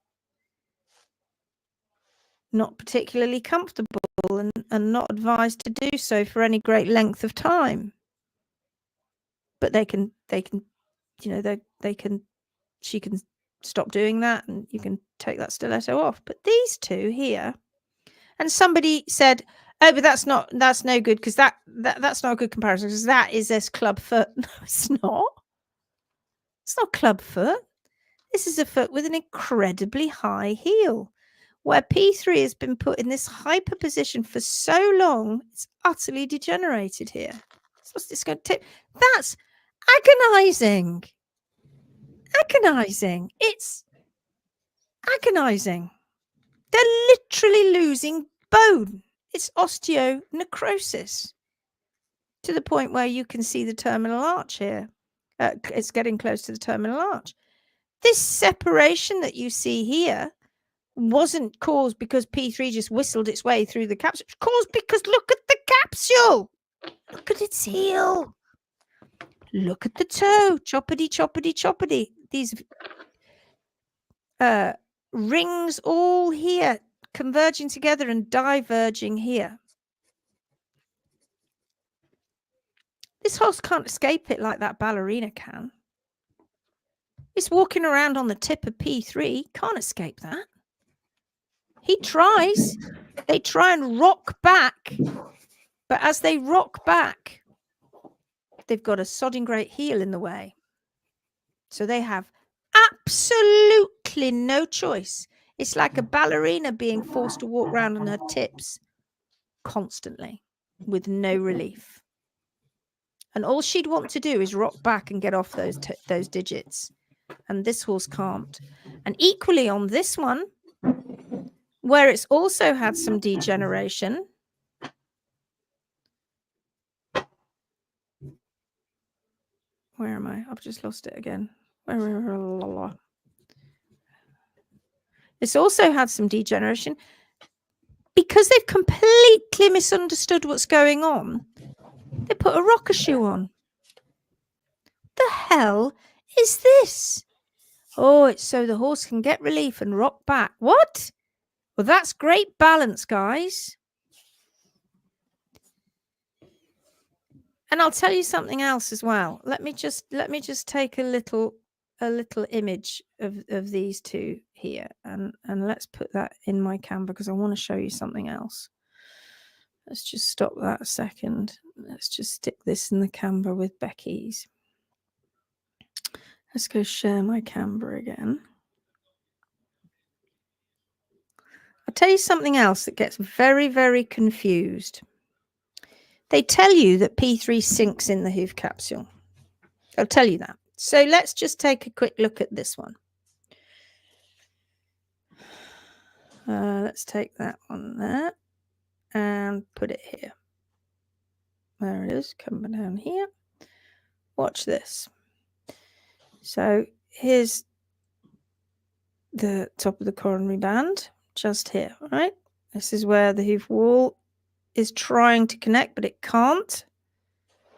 not particularly comfortable and not advised to do so for any great length of time. But they can, you know, she can stop doing that and you can take that stiletto off. But these two here, and somebody said, oh, but that's no good because that's not a good comparison because that is this club foot. No, it's not. It's not club foot. This is a foot with an incredibly high heel, where P3 has been put in this hyper position for so long, it's utterly degenerated here. So what's this going to tip? That's agonizing. Agonizing. It's agonizing. They're literally losing bone. It's osteonecrosis to the point where you can see the terminal arch here. It's getting close to the terminal arch. This separation that you see here wasn't caused because P3 just whistled its way through the capsule. It's caused because look at the capsule. Look at its heel. Look at the toe. Choppity, choppity, choppity. These rings all here converging together and diverging here. This horse can't escape it like that ballerina can. It's walking around on the tip of P3. Can't escape that. He tries. They try and rock back. But as they rock back, they've got a sodding great heel in the way. So they have absolutely no choice. It's like a ballerina being forced to walk around on her tips constantly with no relief. And all she'd want to do is rock back and get off those digits. And this horse can't. And equally on this one, where it's also had some degeneration, where am I? I've just lost it again. It's also had some degeneration because they've completely misunderstood what's going on. They put a rocker shoe on. The hell is this? Oh, it's so the horse can get relief and rock back. What? Well, that's great balance, guys. And I'll tell you something else as well. Let me just take a little image of these two here, and let's put that in my camera because I want to show you something else. Let's just stop that a second. Let's just stick this in the camera with Becky's. Let's go share my camera again. I'll tell you something else that gets very, very confused. They tell you that P3 sinks in the hoof capsule. They'll tell you that. So let's just take a quick look at this one. Let's take that one there and put it here. There it is, coming down here. Watch this. So here's the top of the coronary band, just here, right? This is where the hoof wall is trying to connect, but it can't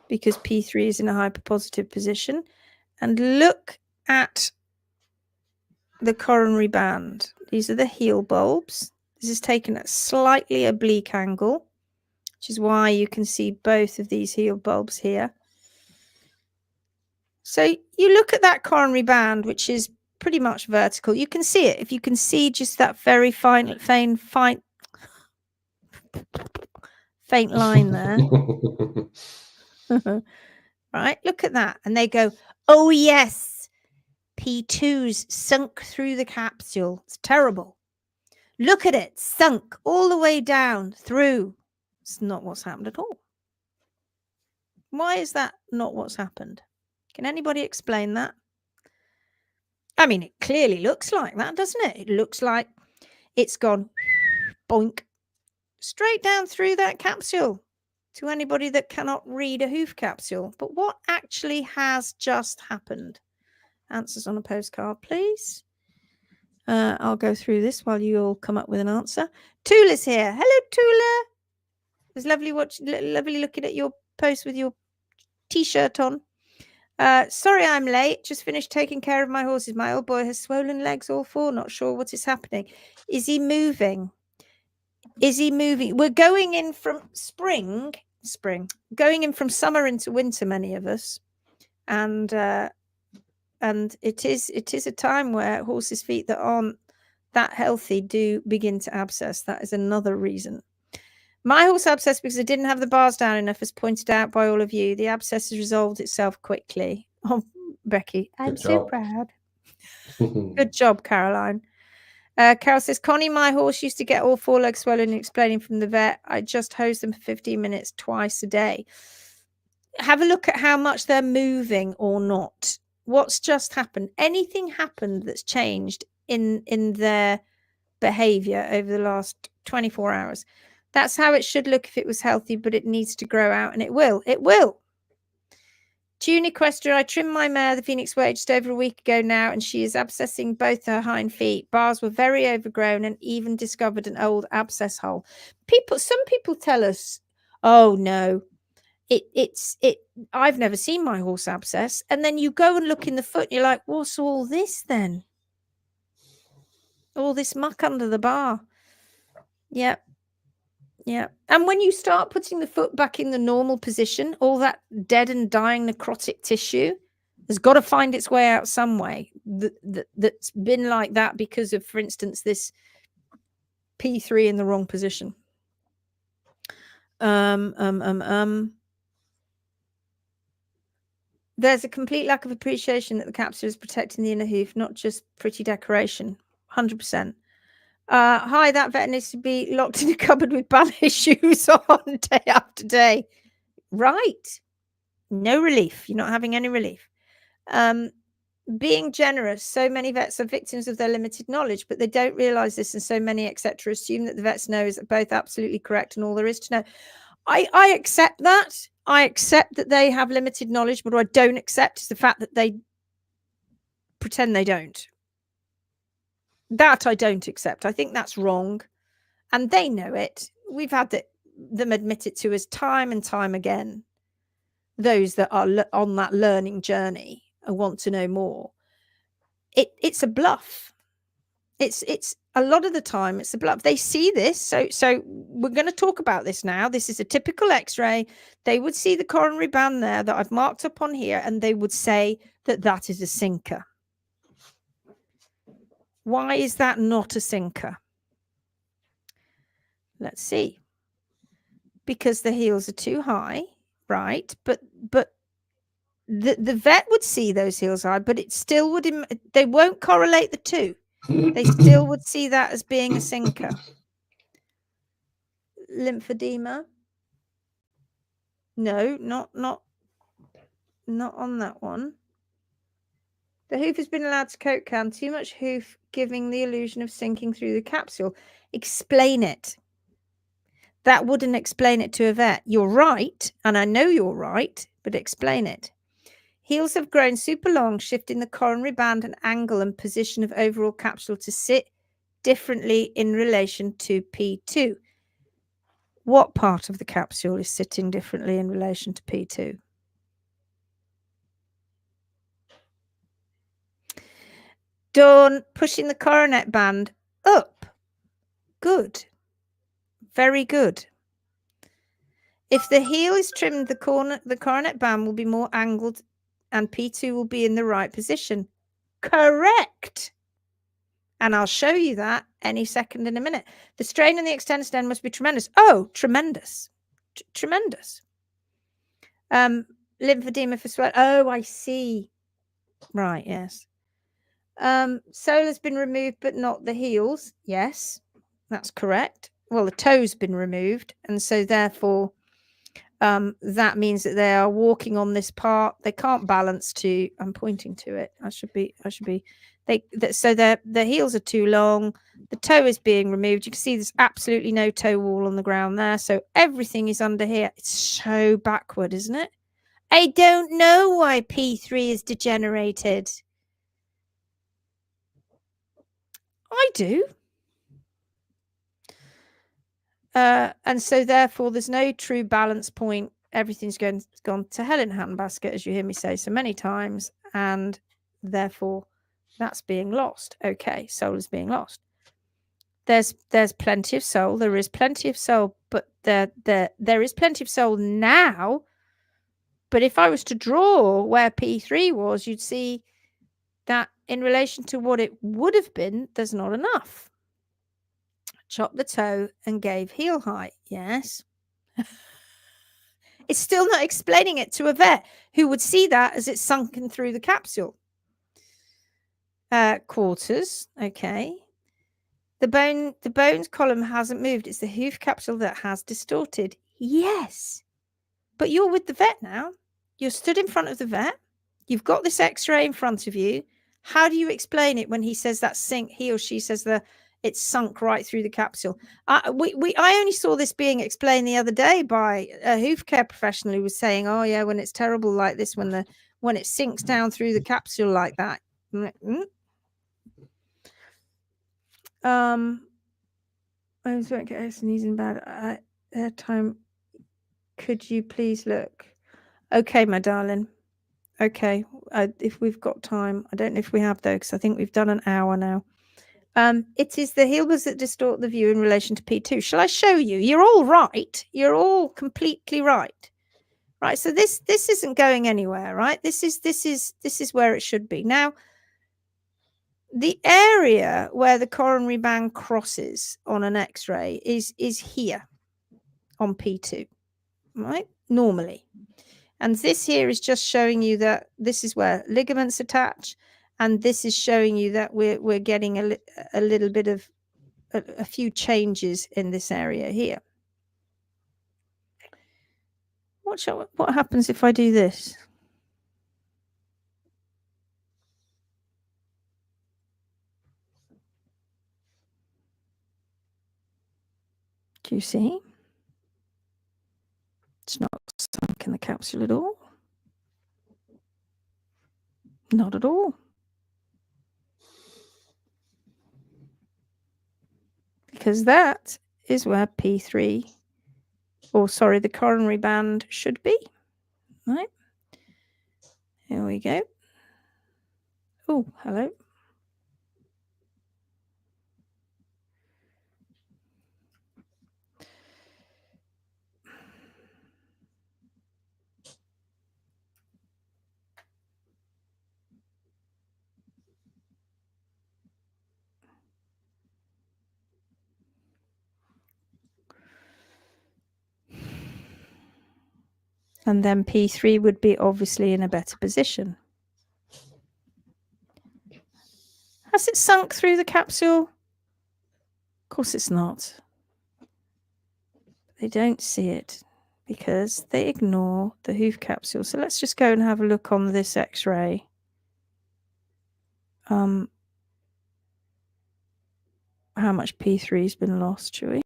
because P3 is in a hyperpositive position. And look at the coronary band. These are the heel bulbs. This is taken at slightly oblique angle, which is why you can see both of these heel bulbs here. So you look at that coronary band, which is pretty much vertical. You can see it. If you can see just that very faint line there. Right, look at that. And they go, oh, yes, P2's sunk through the capsule. It's terrible. Look at it, sunk all the way down through. It's not what's happened at all. Why is that not what's happened? Can anybody explain that? I mean, it clearly looks like that, doesn't it? It looks like it's gone boink straight down through that capsule to anybody that cannot read a hoof capsule. But what actually has just happened? Answers on a postcard, please. I'll go through this while you all come up with an answer. Tula's here. Hello, Tula. It was lovely looking at your post with your t-shirt on. Sorry I'm late. Just finished taking care of my horses. My old boy has swollen legs, all four. Not sure what is happening. Is he moving? Is he moving? We're going in from going in from summer into winter, many of us. And it is a time where horses' feet that aren't that healthy do begin to abscess. That is another reason. My horse abscessed because it didn't have the bars down enough, as pointed out by all of you. The abscess has resolved itself quickly. Oh, Becky, I'm so proud. Good job, Caroline. Carol says, Connie, my horse used to get all 4 legs swollen and explaining from the vet. I just hose them for 15 minutes twice a day. Have a look at how much they're moving or not. What's just happened? Anything happened that's changed in their behavior over the last 24 hours? That's how it should look if it was healthy, but it needs to grow out, and it will. It will. Tune Equester, I trimmed my mare, the Phoenix Way, just over a week ago now, and she is abscessing both her hind feet. Bars were very overgrown and even discovered an old abscess hole. Some people tell us, oh no, I've never seen my horse abscess. And then you go and look in the foot, and you're like, what's all this then? All this muck under the bar. Yeah. Yeah. And when you start putting the foot back in the normal position, all that dead and dying necrotic tissue has got to find its way out some way that's been like that because of, for instance, this P3 in the wrong position. There's a complete lack of appreciation that the capsule is protecting the inner hoof, not just pretty decoration. 100%. Hi, that vet needs to be locked in a cupboard with ballet shoes on day after day. Right. No relief. You're not having any relief. Being generous. So many vets are victims of their limited knowledge, but they don't realize this, and so many, etc., assume that the vets know is both absolutely correct and all there is to know. I accept that. I accept that they have limited knowledge, but what I don't accept is the fact that they pretend they don't. That I don't accept. I think that's wrong. And they know it. We've had them admit it to us time and time again. Those that are on that learning journey and want to know more. It's a bluff. It's a lot of the time it's a bluff. They see this. So we're going to talk about this now. This is a typical X-ray. They would see the coronary band there that I've marked up on here, and they would say that that is a sinker. Why is that not a sinker? Let's see. Because the heels are too high, right? But the vet would see those heels high, but it still would. They won't correlate the two. They still would see that as being a sinker. Lymphedema? No, not on that one. The hoof has been allowed to coat can. Too much hoof, giving the illusion of sinking through the capsule. Explain it. That wouldn't explain it to a vet. You're right, and I know you're right, but explain it. Heels have grown super long, shifting the coronary band and angle and position of overall capsule to sit differently in relation to P2. What part of the capsule is sitting differently in relation to P2? Dawn, pushing the coronet band up. Good. Very good. If the heel is trimmed, the coronet band will be more angled and P2 will be in the right position. Correct. And I'll show you that any second in a minute. The strain on the extended end must be tremendous. Oh, tremendous. Tremendous. Lymphedema for swelling. Oh, I see. Right, yes. Sole has been removed, but not the heels. Yes, that's correct. Well, the toe's been removed, and so therefore that means that they are walking on this part. They can't balance to. I'm pointing to it. I should be. So their heels are too long. The toe is being removed. You can see there's absolutely no toe wall on the ground there. So everything is under here. It's so backward, isn't it? I don't know why P3 is degenerated. I do. And so therefore there's no true balance point. Everything's gone to hell in a handbasket, as you hear me say so many times, and therefore that's being lost. Okay, soul is being lost. There's plenty of soul. There is plenty of soul, but there is plenty of soul now. But if I was to draw where P3 was, you'd see that in relation to what it would have been, there's not enough. Chopped the toe and gave heel height. Yes. It's still not explaining it to a vet who would see that as it's sunken through the capsule. Quarters. Okay. The bones column hasn't moved. It's the hoof capsule that has distorted. Yes. But you're with the vet now. You're stood in front of the vet. You've got this x-ray in front of you. How do you explain it when he says that he or she says it's sunk right through the capsule? I only saw this being explained the other day by a hoof care professional who was saying, oh yeah, when it's terrible like this, when it sinks down through the capsule like that. I was going to sneezing bad time. Could you please look? Okay, my darling. Okay, if we've got time. I don't know if we have, though, because I think we've done an hour now. It is the heel that distort the view in relation to P2. Shall I show you? You're all right. You're all completely right. Right, so this isn't going anywhere, right? This is where it should be. Now, the area where the coronary band crosses on an X-ray is here on P2, right? Normally. And this here is just showing you that this is where ligaments attach, and this is showing you that we're getting a little bit of a few changes in this area here. What happens if I do this? Do you see? It's not sunk in the capsule at all. Not at all. Because that is where P3, or sorry, the coronary band should be. Right. Here we go. Oh, hello. And then P3 would be obviously in a better position. Has it sunk through the capsule? Of course it's not. They don't see it because they ignore the hoof capsule. So let's just go and have a look on this X-ray. How much P3 has been lost, shall we?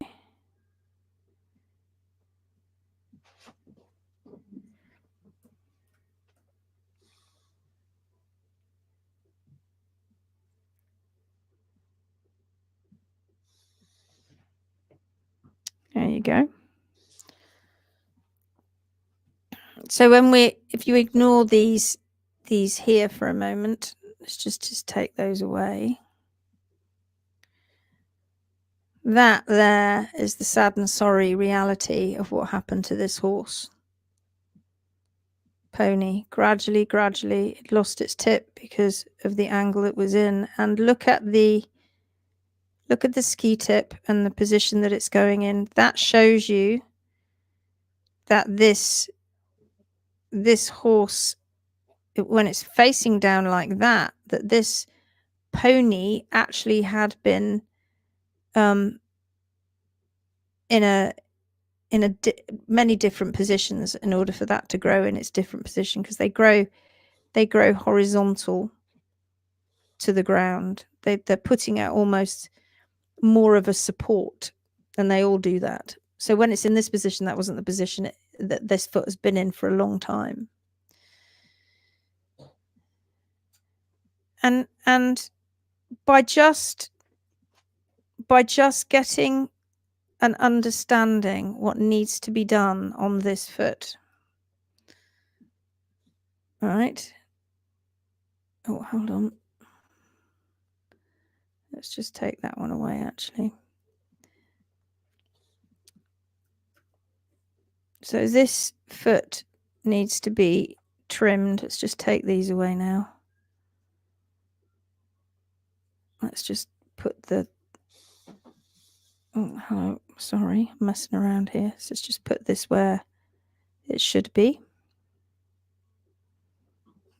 There you go. So if you ignore these here for a moment, let's just take those away. That there is the sad and sorry reality of what happened to this horse. Pony gradually it lost its tip because of the angle it was in. And look at the ski tip and the position that it's going in. That shows you that this horse, when it's facing down like that this pony actually had been in many different positions in order for that to grow in its different position, because they grow horizontal to the ground. They're putting out almost more of a support, and they all do that. So when it's in this position, that wasn't the position that this foot has been in for a long time. And by just getting and understanding what needs to be done on this foot. All right. Oh, hold on. Let's just take that one away, actually. So this foot needs to be trimmed. Let's just take these away now. Let's just put the... Oh, hello. Sorry, I'm messing around here. So let's just put this where it should be.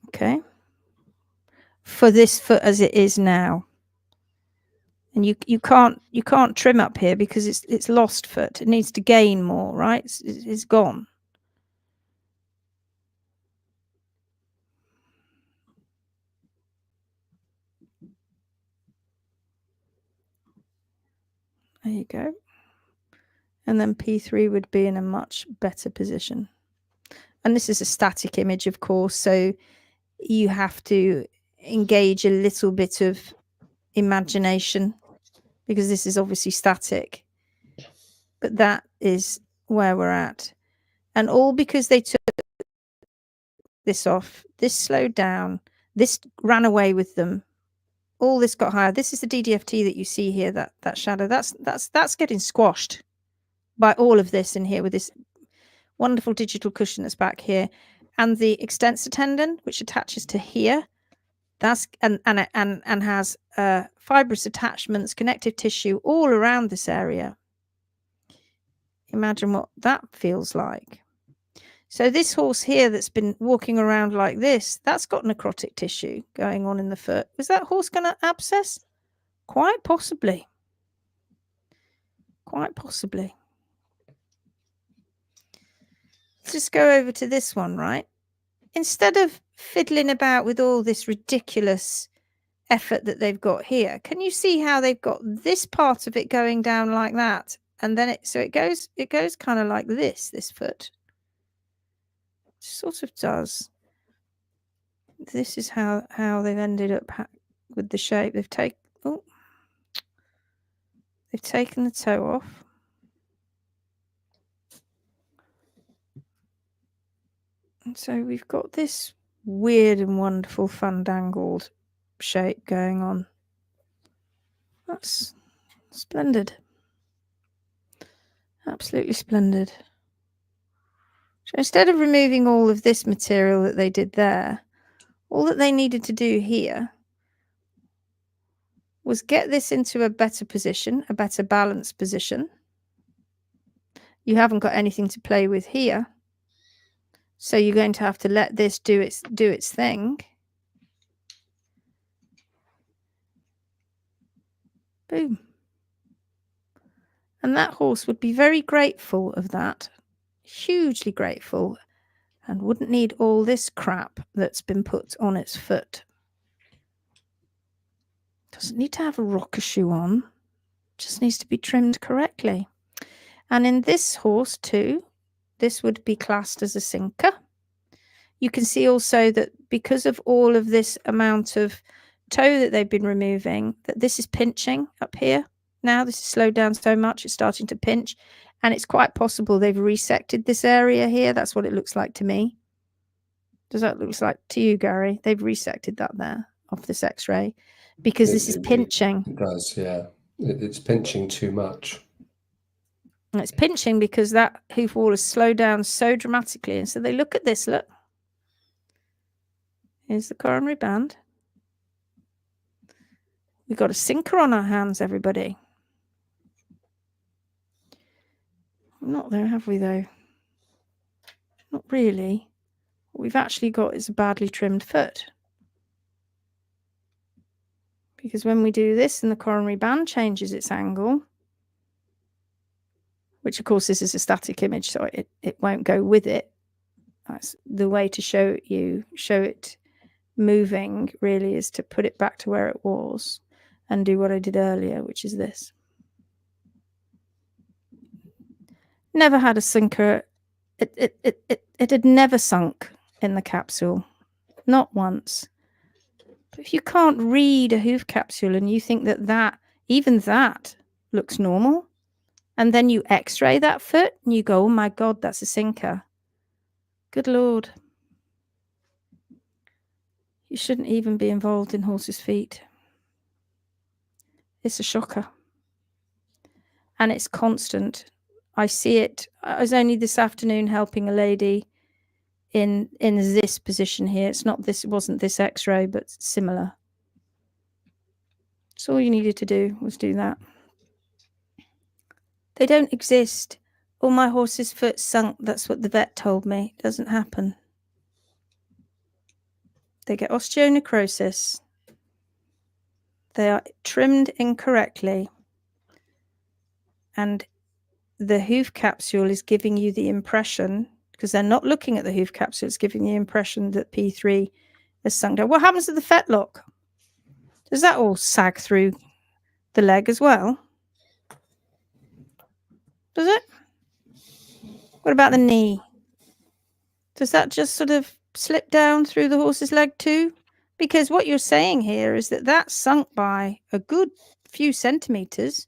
Okay. For this foot as it is now. And you can't trim up here because it's lost foot. It needs to gain more, right? It's gone. There you go. And then P3 would be in a much better position. And this is a static image, of course, so you have to engage a little bit of imagination because this is obviously static. But that is where we're at. And all because they took this off, this slowed down, this ran away with them. All this got higher. This is the DDFT that you see here, that shadow. That's getting squashed by all of this in here with this wonderful digital cushion that's back here, and the extensor tendon which attaches to here. That's and has fibrous attachments, connective tissue all around this area. Imagine what that feels like. So this horse here that's been walking around like this, that's got necrotic tissue going on in the foot. Was that horse going to abscess? Quite possibly. Quite possibly. Let's just go over to this one, right? Instead of fiddling about with all this ridiculous effort that they've got here, can you see how they've got this part of it going down like that? And then it goes kind of like this foot. Sort of does. This is how they've ended up with the shape. They've taken the toe off. And so we've got this weird and wonderful fandangled shape going on. That's splendid. Absolutely splendid. So instead of removing all of this material that they did there, all that they needed to do here was get this into a better position, a better balanced position. You haven't got anything to play with here. So you're going to have to let this do its thing. Boom. And that horse would be very grateful of that. Hugely grateful, and wouldn't need all this crap that's been put on its foot. Doesn't need to have a rocker shoe on, just needs to be trimmed correctly. And in this horse too, this would be classed as a sinker. You can see also that because of all of this amount of toe that they've been removing, that this is pinching up here. Now this is slowed down so much, it's starting to pinch. And it's quite possible they've resected this area here. That's what it looks like to me. Does that look like to you, Gary? They've resected that there off this X-ray because this is pinching. It does, yeah. It's pinching too much. And it's pinching because that hoof wall has slowed down so dramatically. And so they look at this, look. Here's the coronary band. We've got a sinker on our hands, everybody. Not there, have we, though? Not really. What we've actually got is a badly trimmed foot. Because when we do this and the coronary band changes its angle, which of course this is a static image, so it won't go with it. That's the way to show it moving, really, is to put it back to where it was and do what I did earlier, which is this. Never had a sinker. It had never sunk in the capsule, not once. But if you can't read a hoof capsule and you think that even that looks normal, and then you x-ray that foot and you go, oh my God, that's a sinker. Good Lord. You shouldn't even be involved in horses' feet. It's a shocker. And it's constant. I see it. I was only this afternoon helping a lady in this position here. It's not this, it wasn't this x-ray, but similar. So all you needed to do was do that. They don't exist. Oh, my horse's foot sunk. That's what the vet told me. It doesn't happen. They get osteonecrosis. They are trimmed incorrectly. And the hoof capsule is giving you the impression, because they're not looking at the hoof capsule, it's giving you the impression that P3 has sunk down. What happens to the fetlock? Does that all sag through the leg as well? Does it? What about the knee? Does that just sort of slip down through the horse's leg too? Because what you're saying here is that that's sunk by a good few centimeters.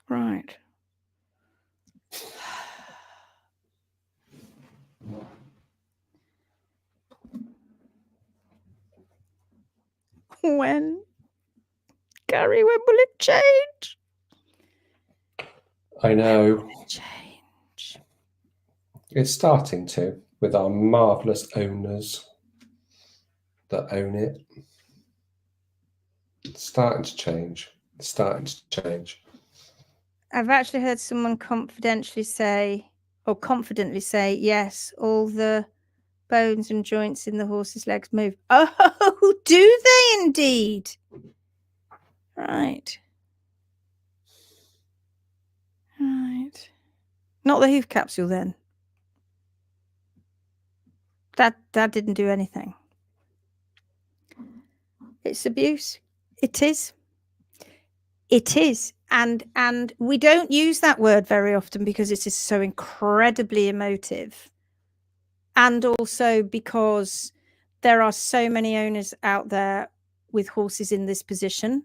Right. When? Gary, when will it change? I know. Change. It's starting to, with our marvellous owners that own it. It's starting to change. It's starting to change. I've actually heard someone confidently say, yes, all the bones and joints in the horse's legs move. Oh, do they indeed? Right. Right. Not the hoof capsule then. That didn't do anything. It's abuse. It is. It is. And we don't use that word very often because it is so incredibly emotive. And also because there are so many owners out there with horses in this position.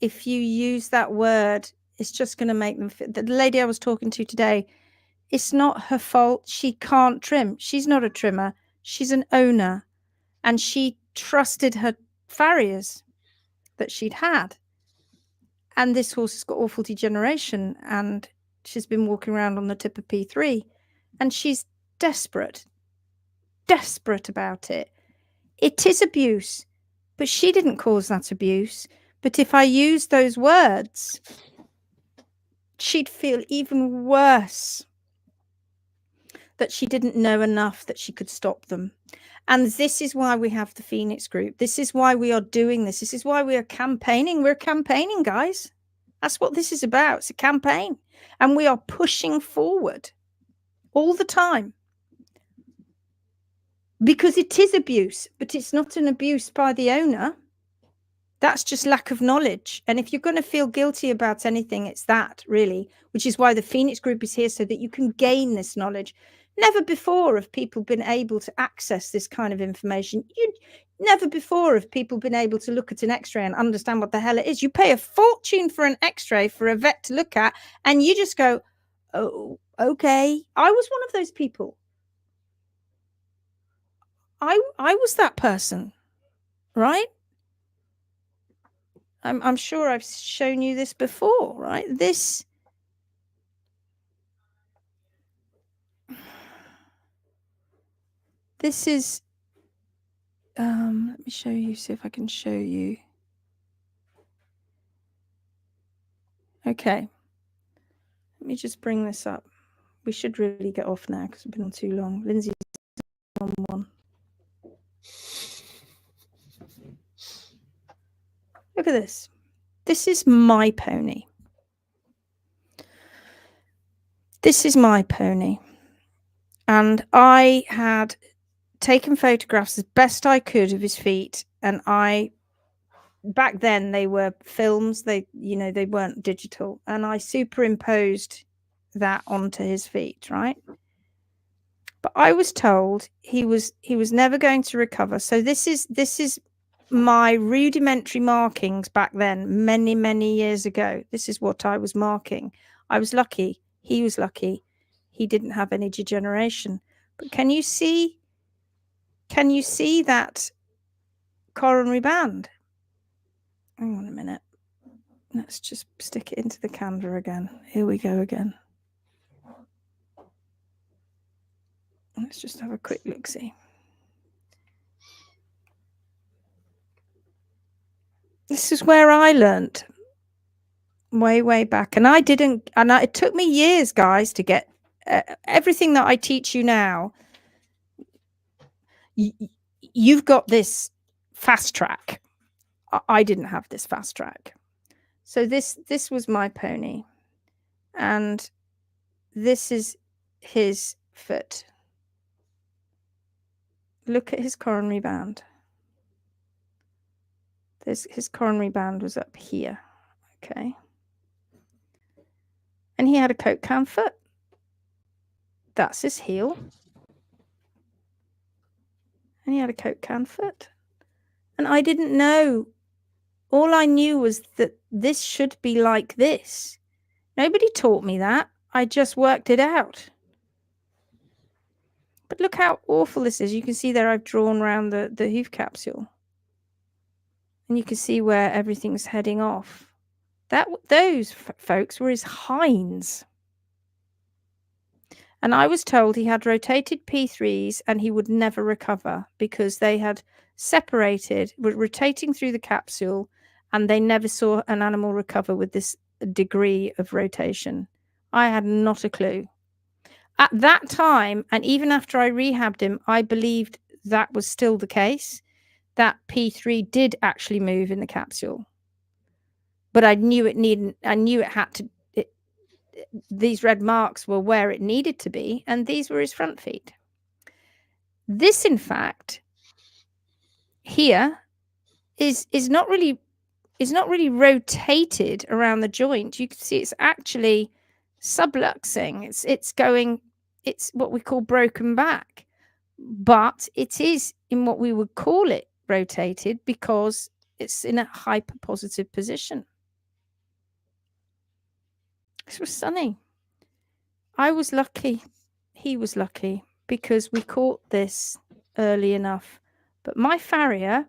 If you use that word, it's just going to make them feel. The lady I was talking to today, it's not her fault. She can't trim. She's not a trimmer. She's an owner. And she trusted her farriers that she'd had. And this horse has got awful degeneration. And she's been walking around on the tip of P3. And she's desperate about it. It is abuse. But she didn't cause that abuse. But if I used those words, she'd feel even worse that she didn't know enough that she could stop them. And this is why we have the Phoenix group. This is why we are doing this. This is why we are campaigning. We're campaigning, guys. That's what this is about. It's a campaign. And we are pushing forward all the time. Because it is abuse, but it's not an abuse by the owner. That's just lack of knowledge. And if you're going to feel guilty about anything, it's that, really, which is why the Phoenix group is here, so that you can gain this knowledge. Never before have people been able to access this kind of information. Never before have people been able to look at an x-ray and understand what the hell it is. You pay a fortune for an x-ray for a vet to look at, and you just go, oh, okay. I was one of those people. I was that person, right? I'm sure I've shown you this before, right? This is let me show you, see if I can show you. Okay. Let me just bring this up. We should really get off now because we've been on too long. Lindsay's on one. Look at this. This is my pony. This is my pony. And I had taken photographs as best I could of his feet. And back then they were films. They weren't digital. And I superimposed that onto his feet, right? But I was told he was never going to recover. So this is my rudimentary markings back then, many years ago. This is what I was marking. I was lucky. He was lucky. He didn't have any degeneration. But can you see that coronary band? Hang on a minute. Let's just stick it into the camera again. Here we go again. Let's just have a quick look-see. This is where I learnt way back. And it took me years, guys, to get everything that I teach you now. You've got this fast track. I didn't have this fast track. So this was my pony, and this is his foot. Look at his coronary band. His coronary band was up here. Okay. And he had a Coke can foot. That's his heel. And he had a Coke can foot. And I didn't know. All I knew was that this should be like this. Nobody taught me that. I just worked it out. But look how awful this is. You can see there I've drawn around the hoof capsule. And you can see where everything's heading off. Those folks were his hinds. And I was told he had rotated P3s and he would never recover because they had separated, were rotating through the capsule, and they never saw an animal recover with this degree of rotation. I had not a clue. At that time, and even after I rehabbed him, I believed that was still the case, that P3 did actually move in the capsule. But I knew it had to, these red marks were where it needed to be, and these were his front feet. This, in fact, here is not really rotated around the joint. You can see it's actually subluxing. It's what we call broken back, but it is in what we would call it rotated because it's in a hyperpositive position. This was sunny. I was lucky. He was lucky because we caught this early enough. But my farrier,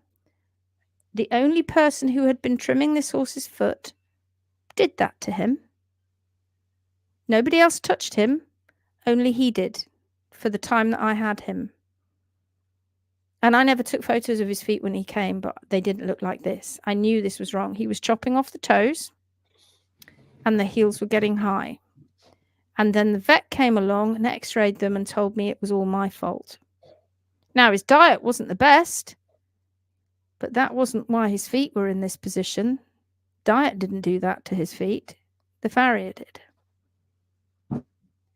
the only person who had been trimming this horse's foot, did that to him. Nobody else touched him. Only he did for the time that I had him. And I never took photos of his feet when he came, but they didn't look like this. I knew this was wrong. He was chopping off the toes and the heels were getting high. And then the vet came along and x-rayed them and told me it was all my fault. Now, his diet wasn't the best, but that wasn't why his feet were in this position. Diet didn't do that to his feet. The farrier did.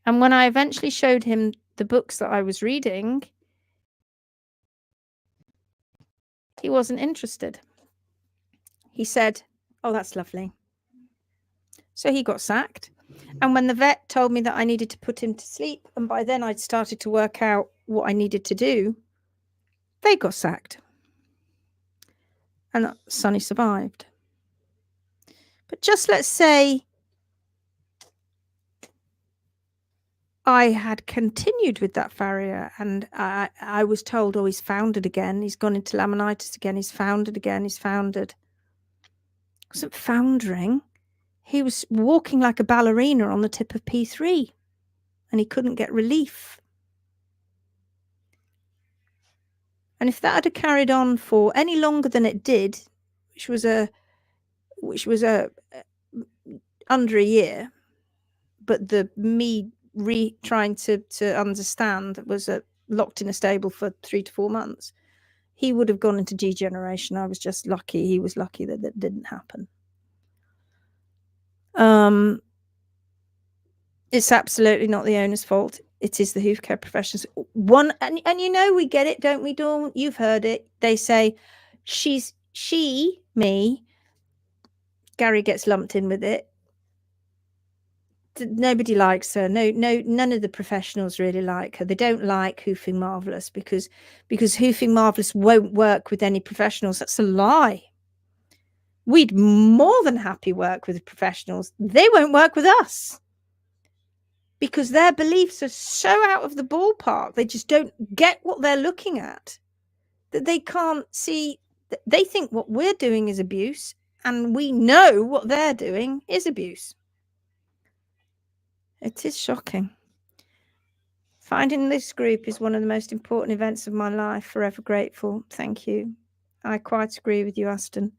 And when I eventually showed him the books that I was reading, he wasn't interested. He said, "Oh, that's lovely." So he got sacked. And when the vet told me that I needed to put him to sleep, and by then I'd started to work out what I needed to do, they got sacked. And Sonny survived. But just let's say I had continued with that farrier and I was told, "Oh, he's foundered again. He's gone into laminitis again. He's foundered again. He's foundered." He wasn't foundering. He was walking like a ballerina on the tip of P3 and he couldn't get relief. And if that had carried on for any longer than it did, which was under a year, but me trying to understand was locked in a stable for 3 to 4 months, he would have gone into degeneration. I was just lucky. He was lucky that that didn't happen. It's absolutely not the owner's fault. It is the hoof care professionals. And you know, we get it, don't we, Dawn? You've heard it. They say me. Gary gets lumped in with it. Nobody likes her. No, none of the professionals really like her. They don't like Hoofing Marvellous because Hoofing Marvellous won't work with any professionals. That's a lie. We'd more than happy work with professionals. They won't work with us because their beliefs are so out of the ballpark. They just don't get what they're looking at, that they can't see. They think what we're doing is abuse, and we know what they're doing is abuse. It is shocking. Finding this group is one of the most important events of my life. Forever grateful. Thank you. I quite agree with you, Aston.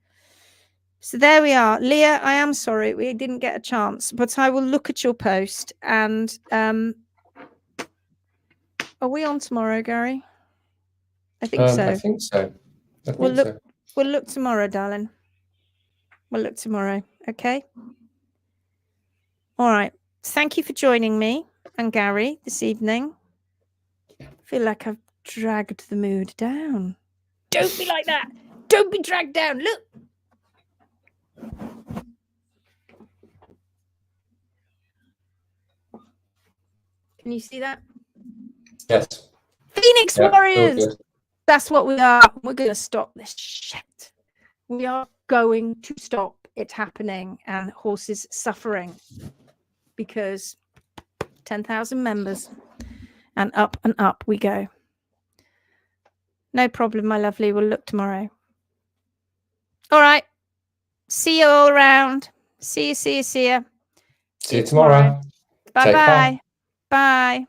So there we are. Leah, I am sorry we didn't get a chance, but I will look at your post. And are we on tomorrow, Gary? I think so. I think so. I think We'll look. so. We'll look tomorrow, darling. We'll look tomorrow. Okay. All right. Thank you for joining me and Gary this evening. I feel like I've dragged the mood down. Don't be like that. Don't be dragged down. Look. Can you see that? Yes. Phoenix Yeah, Warriors. good. That's what we are. We're going to stop this shit. We are going to stop it happening and horses suffering because 10,000 members and up we go. No problem, my lovely. We'll look tomorrow. All right. See you all around. See you. See you tomorrow. Bye-bye. Bye.